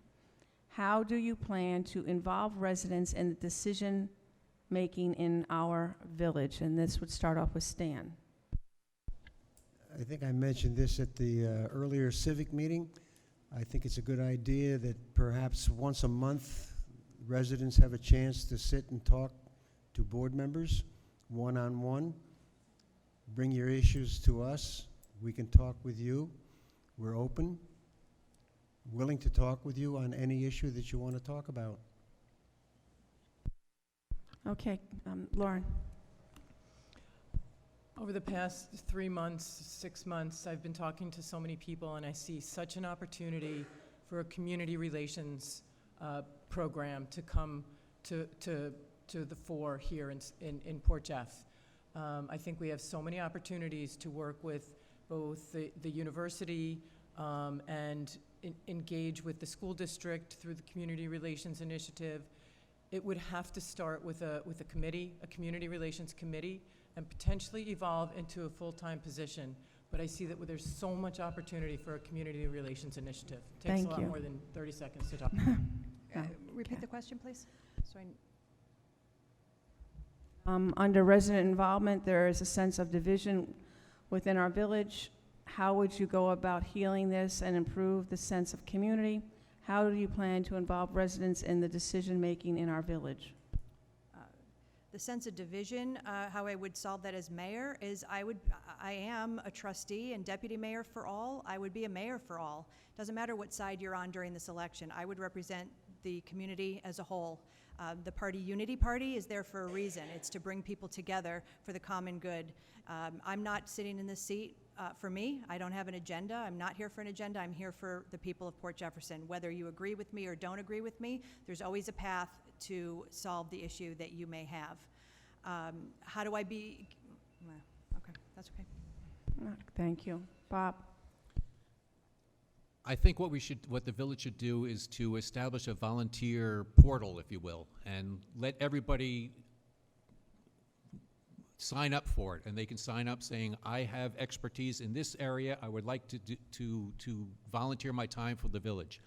How do you plan to involve residents in the decision-making in our village? And this would start off with Stan. I think I mentioned this at the earlier civic meeting. I think it's a good idea that perhaps once a month, residents have a chance to sit and talk to board members one-on-one. Bring your issues to us. We can talk with you. We're open, willing to talk with you on any issue that you want to talk about. Okay, Lauren. Over the past 3 months, 6 months, I've been talking to so many people, and I see such an opportunity for a community relations program to come to the fore here in Port Jeff. I think we have so many opportunities to work with both the university and engage with the school district through the Community Relations Initiative. It would have to start with a committee, a community relations committee, and potentially evolve into a full-time position. But I see that there's so much opportunity for a community relations initiative. It takes Thank a lot you. more than 30 seconds to talk. Repeat the question, please. So Under resident involvement, there is a sense of division within our village. How would you go about healing this and improve the sense of community? How do you plan to involve residents in the decision-making in our village? the sense of division, how I would solve that as mayor is I am a trustee and deputy mayor for all. I would be a mayor for all. Doesn't matter what side you're on during this election. I would represent the community as a whole. The party Unity Party is there for a reason. It's to bring people together for the common good. I'm not sitting in this seat for me. I don't have an agenda. I'm not here for an agenda. I'm here for the people of Port Jefferson. Whether you agree with me or don't agree with me, there's always a path to solve the issue that you may have. How do I be? Okay, that's okay. Thank you. Bob? I think what the village should do is to establish a volunteer portal, if you will, and let everybody sign up for it, and they can sign up saying, I have expertise in this area, I would like to volunteer my time for the village.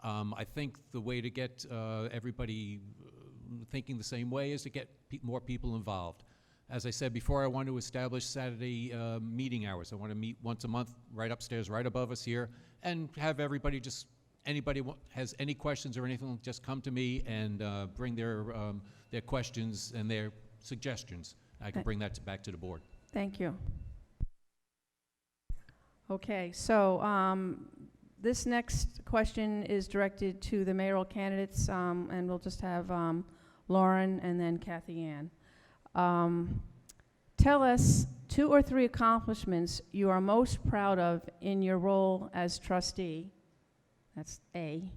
I think the way to get everybody thinking the same way is to get more people involved. As I said before, I want to establish Saturday meeting hours. I want to meet once a month right upstairs, right above us here, and have everybody just, anybody has any questions or anything, just come to me and bring their questions and their suggestions. I can bring that back to the board. Thank you. Okay, so this next question is directed to the mayoral candidates, and we'll just have Lauren and then Kathy Ann. Tell us 2 or 3 accomplishments you are most proud of in your role as trustee. That's A.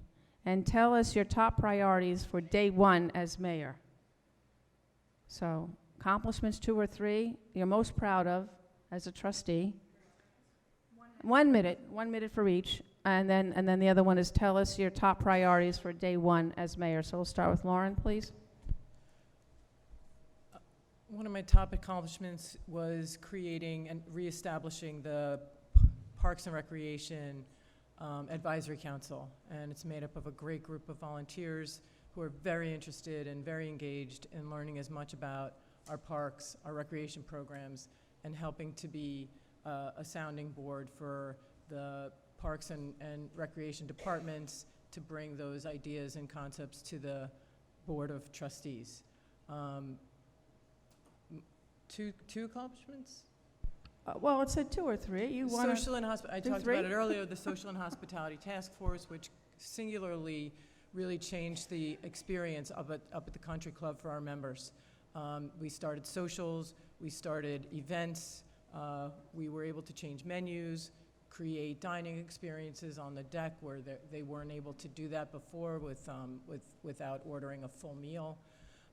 And tell us your top priorities for day 1 as mayor. So, accomplishments 2 or 3 you're most proud of as a trustee. 1 minute. 1 minute for each. And then the other one is tell us your top priorities for day 1 as mayor. So we'll start with Lauren, please. One of my top accomplishments was creating and reestablishing the Parks and Recreation Advisory Council, and it's made up of a great group of volunteers who are very interested and very engaged in learning as much about our parks, our recreation programs, and helping to be a sounding board for the parks and recreation departments to bring those ideas and concepts to the Board of Trustees. Two accomplishments? Well, it said 2 or 3. You want Social and I do talked 3? about it earlier, the Social and Hospitality Task Force, which singularly really changed the experience up at the country club for our members. We started socials, we started events, we were able to change menus, create dining experiences on the deck where they weren't able to do that before without ordering a full meal.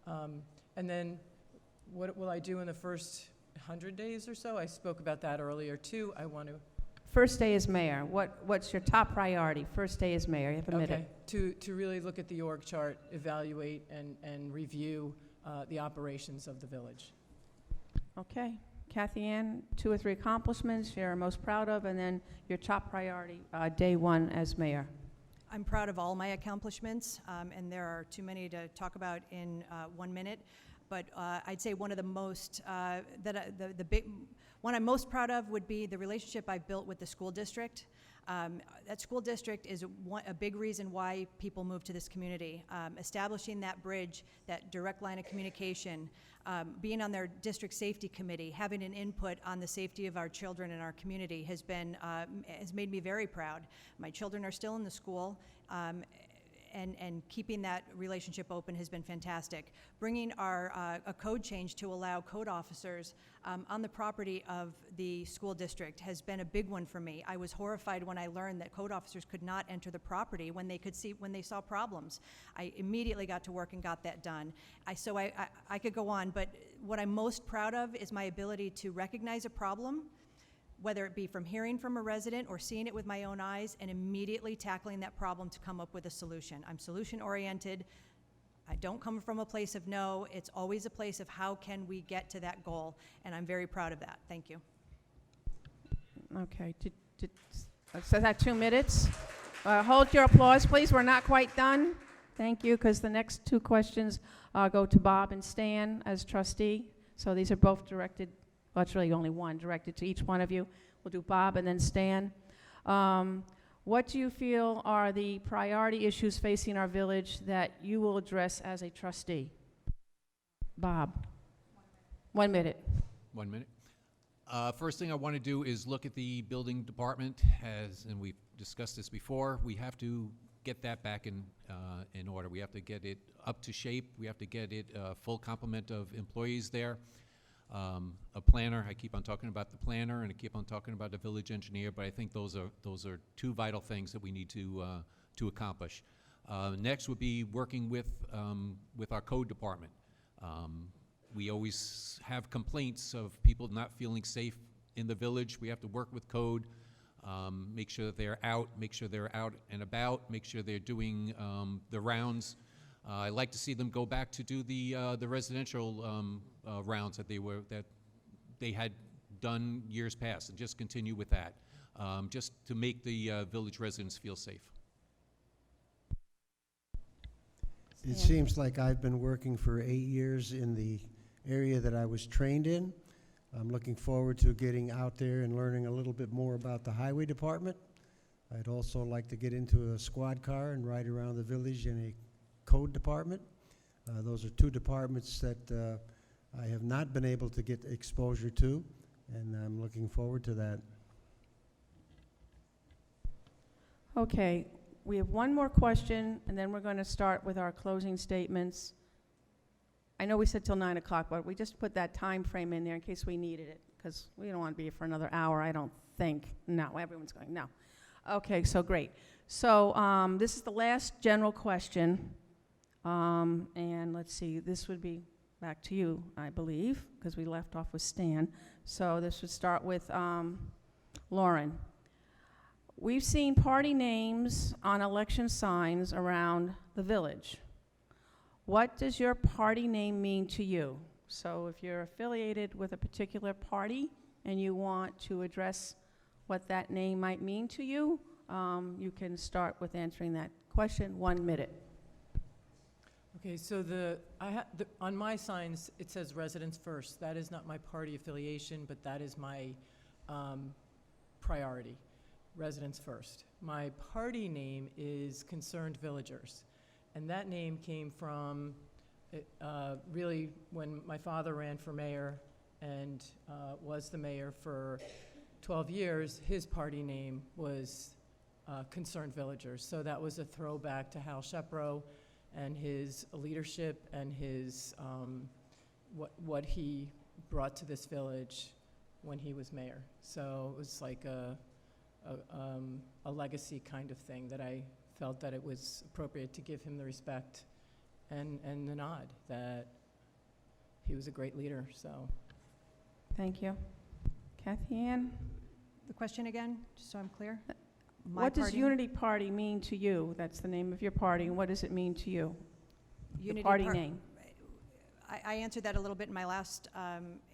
And then what will I do in the first 100 days or so? I spoke about that earlier too. I want to. First day as mayor. What's your top priority? First day as mayor. You have a minute. To really look at the org chart, evaluate and review the operations of the village. Okay. Kathy Ann, 2 or 3 accomplishments you're most proud of, and then your top priority day 1 as mayor. I'm proud of all my accomplishments, and there are too many to talk about in 1 minute. But I'd say one of the most one I'm most proud of would be the relationship I've built with the school district. That school district is a big reason why people move to this community. Establishing that bridge, that direct line of communication, being on their district safety committee, having an input on the safety of our children in our community has made me very proud. My children are still in the school. And keeping that relationship open has been fantastic. Bringing a code change to allow code officers on the property of the school district has been a big one for me. I was horrified when I learned that code officers could not enter the property when they saw problems. I immediately got to work and got that done. I could go on, but what I'm most proud of is my ability to recognize a problem, whether it be from hearing from a resident or seeing it with my own eyes, and immediately tackling that problem to come up with a solution. I'm solution-oriented. I don't come from a place of no. It's always a place of how can we get to that goal, and I'm very proud of that. Thank you. Okay. So that 2 minutes. Hold your applause, please. We're not quite done. Thank you, because the next 2 questions go to Bob and Stan as trustee. So these are both directed. Well, it's really only one directed to each one of you. We'll do Bob and then Stan. What do you feel are the priority issues facing our village that you will address as a trustee? Bob. 1 minute. 1 minute. First thing I want to do is look at the building department, and we've discussed this before. We have to get that back in order. We have to get it up to shape. We have to get it a full complement of employees there. A planner. I keep on talking about the planner, and I keep on talking about the village engineer. But I think those are 2 vital things that we need to accomplish. Next would be working with our code department. We always have complaints of people not feeling safe in the village. We have to work with code, make sure that they're out, make sure they're out and about, make sure they're doing the rounds. I like to see them go back to do the residential rounds that they had done years past, and just continue with that, just to make the village residents feel safe. It Stan. seems like I've been working for 8 years in the area that I was trained in. I'm looking forward to getting out there and learning a little bit more about the highway department. I'd also like to get into a squad car and ride around the village in a code department. Those are two departments that I have not been able to get exposure to, and I'm looking forward to that. Okay, we have one more question, and then we're going to start with our closing statements. I know we said till 9 o'clock, but we just put that time frame in there in case we needed it, because we don't want to be here for another hour, I don't think. No, everyone's going, no. Okay, so great. So this is the last general question. And let's see, this would be back to you, I believe, because we left off with Stan. So this would start with Lauren. We've seen party names on election signs around the village. What does your party name mean to you? So if you're affiliated with a particular party and you want to address what that name might mean to you, you can start with answering that question. 1 minute. Okay, so on my signs, it says Residents First. That is not my party affiliation, but that is my priority, Residents First. My party name is Concerned Villagers, and that name came from really when my father ran for mayor and was the mayor for 12 years, his party name was Concerned Villagers. So that was a throwback to Hal Shepro and his leadership and his what he brought to this village when he was mayor. So it was like a legacy kind of thing that I felt that it was appropriate to give him the respect and the nod that he was a great leader. So Thank you. Kathy Ann? The question again, just so I'm clear? What does Unity Party mean to you? That's the name of your party, and what does it mean to you? Unity The party Par- name. I answered that a little bit in my last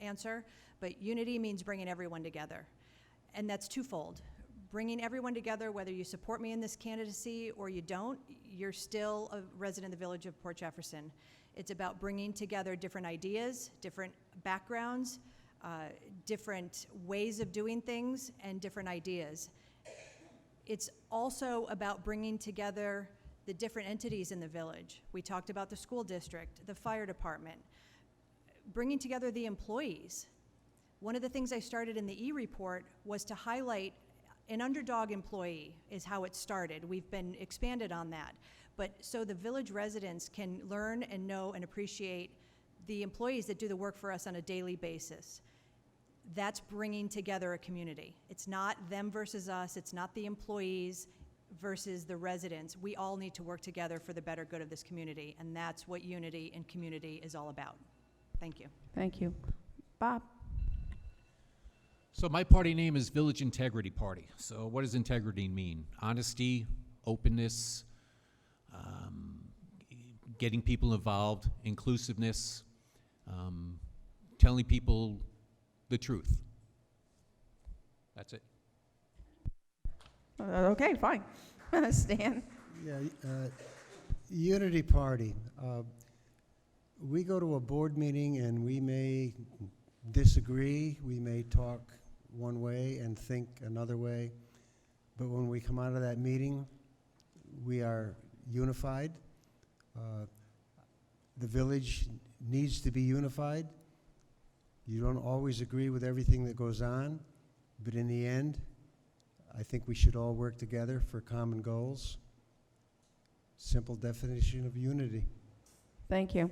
answer, but unity means bringing everyone together. And that's twofold. Bringing everyone together, whether you support me in this candidacy or you don't, you're still a resident of the village of Port Jefferson. It's about bringing together different ideas, different backgrounds, different ways of doing things, and different ideas. It's also about bringing together the different entities in the village. We talked about the school district, the fire department, bringing together the employees. One of the things I started in the e-report was to highlight an underdog employee is how it started. We've been expanded on that. But so the village residents can learn and know and appreciate the employees that do the work for us on a daily basis. That's bringing together a community. It's not them versus us. It's not the employees versus the residents. We all need to work together for the better good of this community, and that's what unity and community is all about. Thank you. Thank you. Bob? So my party name is Village Integrity Party. So what does integrity mean? Honesty, openness, getting people involved, inclusiveness, telling people the truth. That's it. Okay, fine. Stan? Yeah, Unity Party. We go to a board meeting and we may disagree, we may talk one way and think another way, but when we come out of that meeting, we are unified. The village needs to be unified. You don't always agree with everything that goes on, but in the end, I think we should all work together for common goals. Simple definition of unity. Thank you.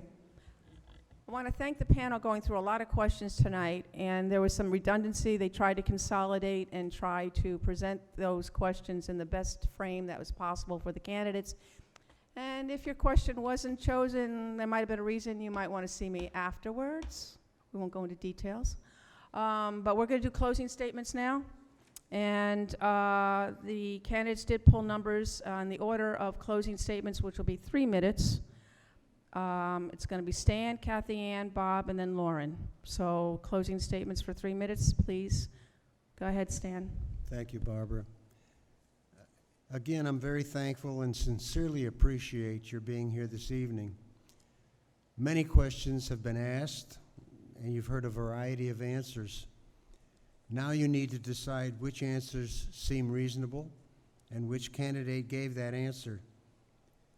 I want to thank the panel going through a lot of questions tonight, and there was some redundancy. They tried to consolidate and try to present those questions in the best frame that was possible for the candidates. And if your question wasn't chosen, there might have been a reason. You might want to see me afterwards. We won't go into details. But we're going to do closing statements now. And the candidates did pull numbers in the order of closing statements, which will be 3 minutes. It's going to be Stan, Kathy Ann, Bob, and then Lauren. So closing statements for 3 minutes, please. Go ahead, Stan. Thank you, Barbara. Again, I'm very thankful and sincerely appreciate your being here this evening. Many questions have been asked, and you've heard a variety of answers. Now you need to decide which answers seem reasonable and which candidate gave that answer.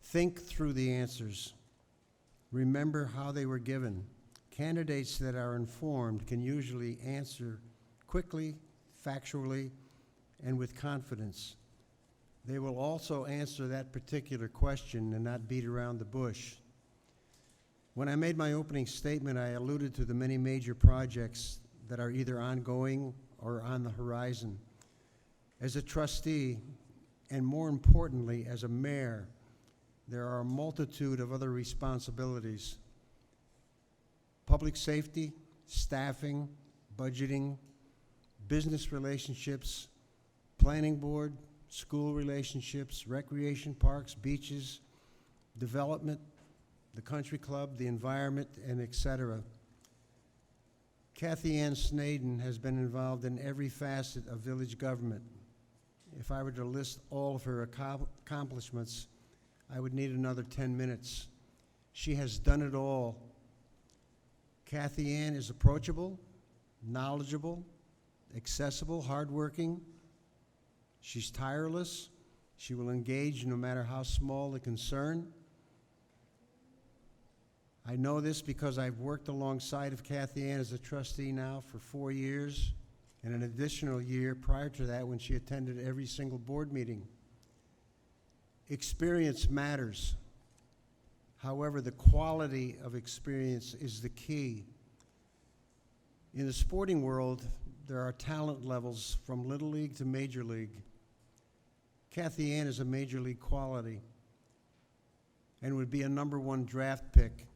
Think through the answers. Remember how they were given. Candidates that are informed can usually answer quickly, factually, and with confidence. They will also answer that particular question and not beat around the bush. When I made my opening statement, I alluded to the many major projects that are either ongoing or on the horizon. As a trustee, and more importantly, as a mayor, there are a multitude of other responsibilities. Public safety, staffing, budgeting, business relationships, planning board, school relationships, recreation parks, beaches, development, the country club, the environment, and etc. Kathy Ann Snaden has been involved in every facet of village government. If I were to list all of her accomplishments, I would need another 10 minutes. She has done it all. Kathy Ann is approachable, knowledgeable, accessible, hardworking. She's tireless. She will engage no matter how small the concern. I know this because I've worked alongside of Kathy Ann as a trustee now for 4 years, and an additional year prior to that when she attended every single board meeting. Experience matters. However, the quality of experience is the key. In the sporting world, there are talent levels from Little League to Major League. Kathy Ann is a Major League quality and would be a #1 draft pick.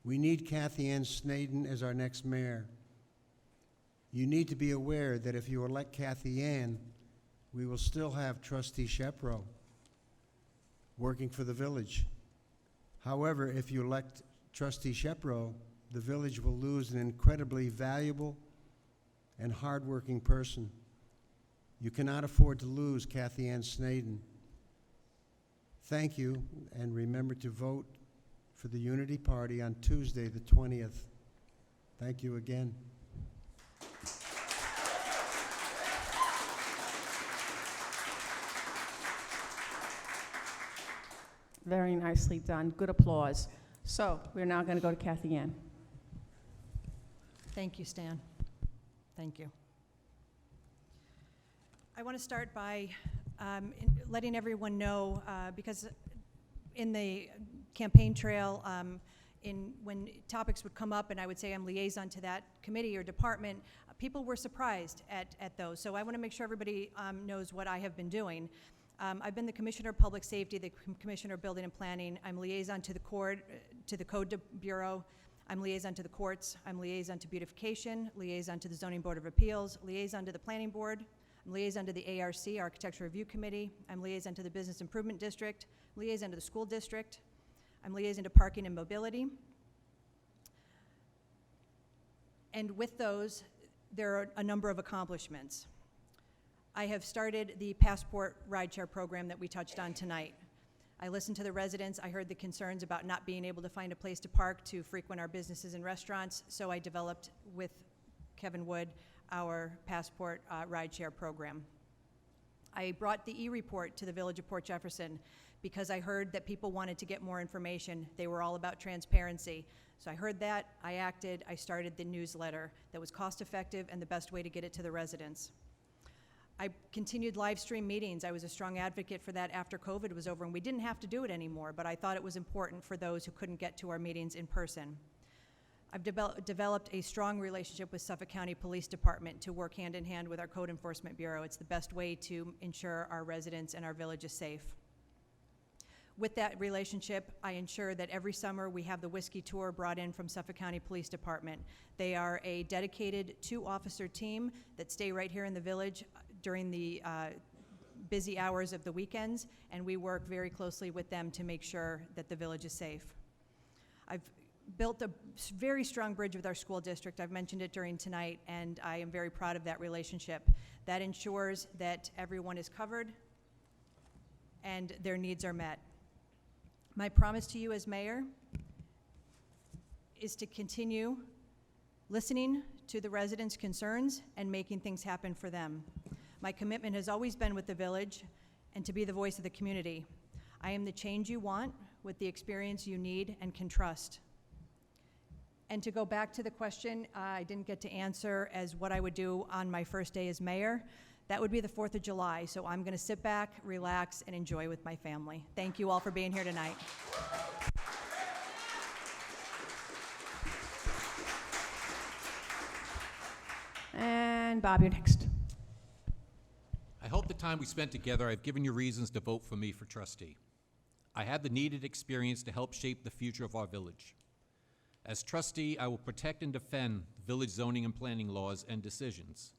We need Kathy Ann Snaden as our next mayor. You need to be aware that if you elect Kathy Ann, we will still have Trustee Shepro working for the village. However, if you elect Trustee Shepro, the village will lose an incredibly valuable and hardworking person. You cannot afford to lose Kathy Ann Snaden. Thank you, and remember to vote for the Unity Party on Tuesday, the 20th. Thank you again. Very nicely done. Good applause. So we're now going to go to Kathy Ann. Thank you, Stan. Thank you. I want to start by letting everyone know, because in the campaign trail, when topics would come up and I would say I'm liaison to that committee or department, people were surprised at those. So I want to make sure everybody knows what I have been doing. I've been the Commissioner of Public Safety, the Commissioner of Building and Planning. I'm liaison to the Code Bureau. I'm liaison to the courts. I'm liaison to beautification, liaison to the Zoning Board of Appeals, liaison to the Planning Board. I'm liaison to the ARC, Architecture Review Committee. I'm liaison to the Business Improvement District, liaison to the School District. I'm liaison to Parking and Mobility. And with those, there are a number of accomplishments. I have started the Passport rideshare program that we touched on tonight. I listened to the residents. I heard the concerns about not being able to find a place to park to frequent our businesses and restaurants, so I developed with Kevin Wood our Passport rideshare program. I brought the e-report to the Village of Port Jefferson because I heard that people wanted to get more information. They were all about transparency. So I heard that, I acted, I started the newsletter that was cost-effective and the best way to get it to the residents. I continued live stream meetings. I was a strong advocate for that after COVID was over, and we didn't have to do it anymore, but I thought it was important for those who couldn't get to our meetings in person. I've developed a strong relationship with Suffolk County Police Department to work hand in hand with our Code Enforcement Bureau. It's the best way to ensure our residents and our village is safe. With that relationship, I ensure that every summer we have the whiskey tour brought in from Suffolk County Police Department. They are a dedicated 2-officer team that stay right here in the village during the busy hours of the weekends, and we work very closely with them to make sure that the village is safe. I've built a very strong bridge with our school district. I've mentioned it during tonight, and I am very proud of that relationship. That ensures that everyone is covered and their needs are met. My promise to you as mayor is to continue listening to the residents' concerns and making things happen for them. My commitment has always been with the village and to be the voice of the community. I am the change you want with the experience you need and can trust. And to go back to the question I didn't get to answer as what I would do on my first day as mayor, that would be the 4th of July. So I'm going to sit back, relax, and enjoy with my family. Thank you all for being here tonight. And Bob, you're next. I hope the time we spent together, I've given you reasons to vote for me for trustee. I have the needed experience to help shape the future of our village. As trustee, I will protect and defend village zoning and planning laws and decisions.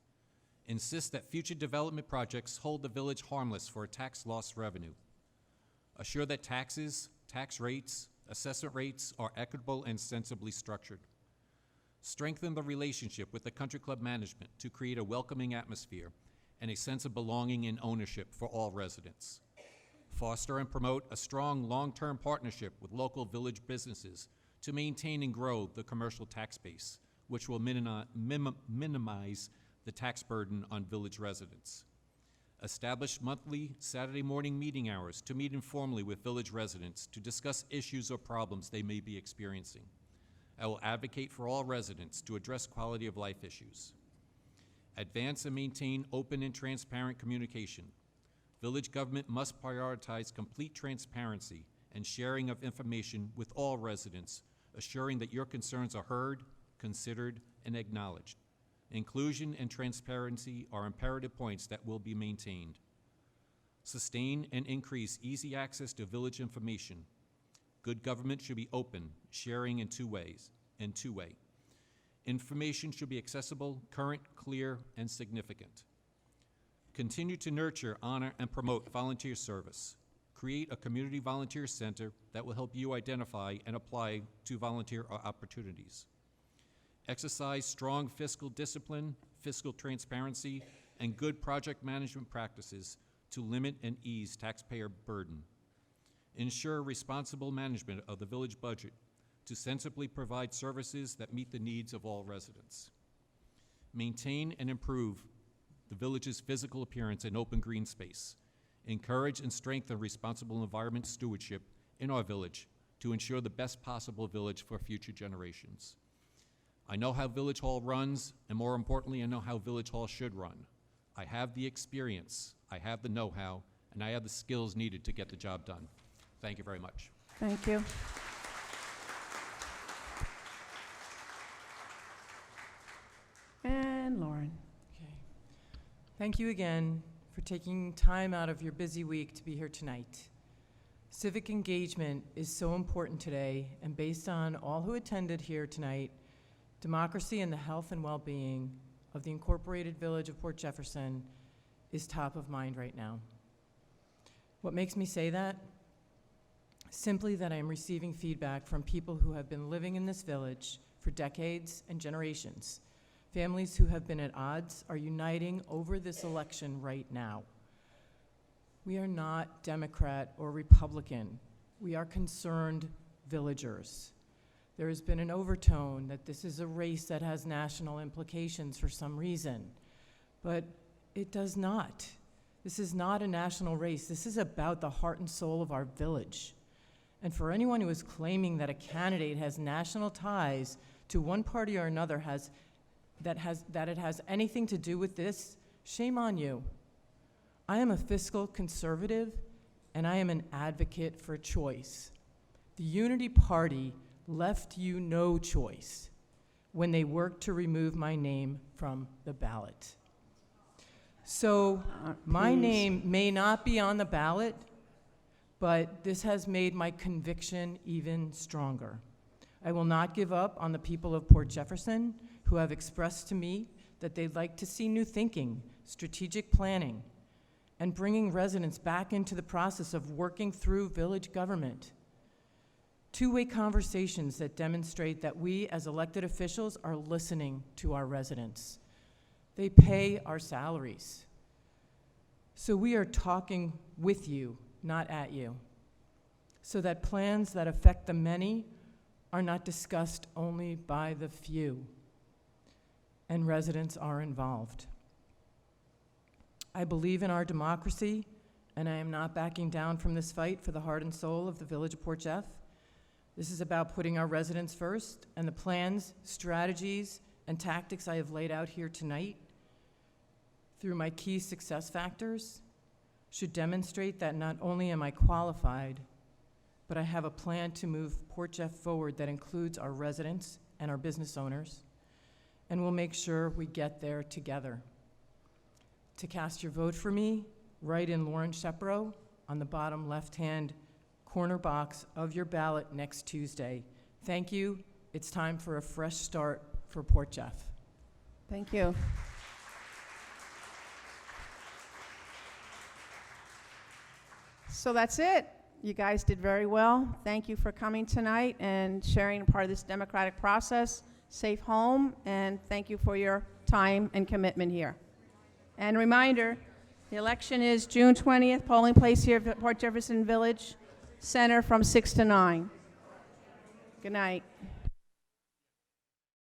Insist that future development projects hold the village harmless for tax loss revenue. Assure that taxes, tax rates, assessment rates are equitable and sensibly structured. Strengthen the relationship with the country club management to create a welcoming atmosphere and a sense of belonging and ownership for all residents. Foster and promote a strong long-term partnership with local village businesses to maintain and grow the commercial tax base, which will minimize the tax burden on village residents. Establish monthly Saturday morning meeting hours to meet informally with village residents to discuss issues or problems they may be experiencing. I will advocate for all residents to address quality of life issues. Advance and maintain open and transparent communication. Village government must prioritize complete transparency and sharing of information with all residents, assuring that your concerns are heard, considered, and acknowledged. Inclusion and transparency are imperative points that will be maintained. Sustain and increase easy access to village information. Good government should be open, sharing in two ways. Information should be accessible, current, clear, and significant. Continue to nurture, honor, and promote volunteer service. Create a community volunteer center that will help you identify and apply to volunteer opportunities. Exercise strong fiscal discipline, fiscal transparency, and good project management practices to limit and ease taxpayer burden. Ensure responsible management of the village budget to sensibly provide services that meet the needs of all residents. Maintain and improve the village's physical appearance and open green space. Encourage and strengthen responsible environment stewardship in our village to ensure the best possible village for future generations. I know how Village Hall runs, and more importantly, I know how Village Hall should run. I have the experience, I have the know-how, and I have the skills needed to get the job done. Thank you very much. Thank you. And Lauren. Okay. Thank you again for taking time out of your busy week to be here tonight. Civic engagement is so important today, and based on all who attended here tonight, democracy and the health and well-being of the incorporated village of Port Jefferson is top of mind right now. What makes me say that? Simply that I am receiving feedback from people who have been living in this village for decades and generations. Families who have been at odds are uniting over this election right now. We are not Democrat or Republican. We are concerned villagers. There has been an overtone that this is a race that has national implications for some reason, but it does not. This is not a national race. This is about the heart and soul of our village. And for anyone who is claiming that a candidate has national ties to one party or another that it has anything to do with this, shame on you. I am a fiscal conservative, and I am an advocate for choice. The Unity Party left you no choice when they worked to remove my name from the ballot. So my Please. name may not be on the ballot, but this has made my conviction even stronger. I will not give up on the people of Port Jefferson who have expressed to me that they'd like to see new thinking, strategic planning, and bringing residents back into the process of working through village government. two-way conversations that demonstrate that we as elected officials are listening to our residents. They pay our salaries. So we are talking with you, not at you, so that plans that affect the many are not discussed only by the few, and residents are involved. I believe in our democracy, and I am not backing down from this fight for the heart and soul of the Village of Port Jeff. This is about putting our residents first, and the plans, strategies, and tactics I have laid out here tonight through my key success factors should demonstrate that not only am I qualified, but I have a plan to move Port Jeff forward that includes our residents and our business owners, and we'll make sure we get there together. To cast your vote for me, write in Lauren Shepro on the bottom left-hand corner box of your ballot next Tuesday. Thank you. It's time for a fresh start for Port Jeff. Thank you. So that's it. You guys did very well. Thank you for coming tonight and sharing part of this democratic process. Safe home, and thank you for your time and commitment here. And reminder, the election is June 20th, polling place here at Port Jefferson Village Center from 6 to 9. Good night.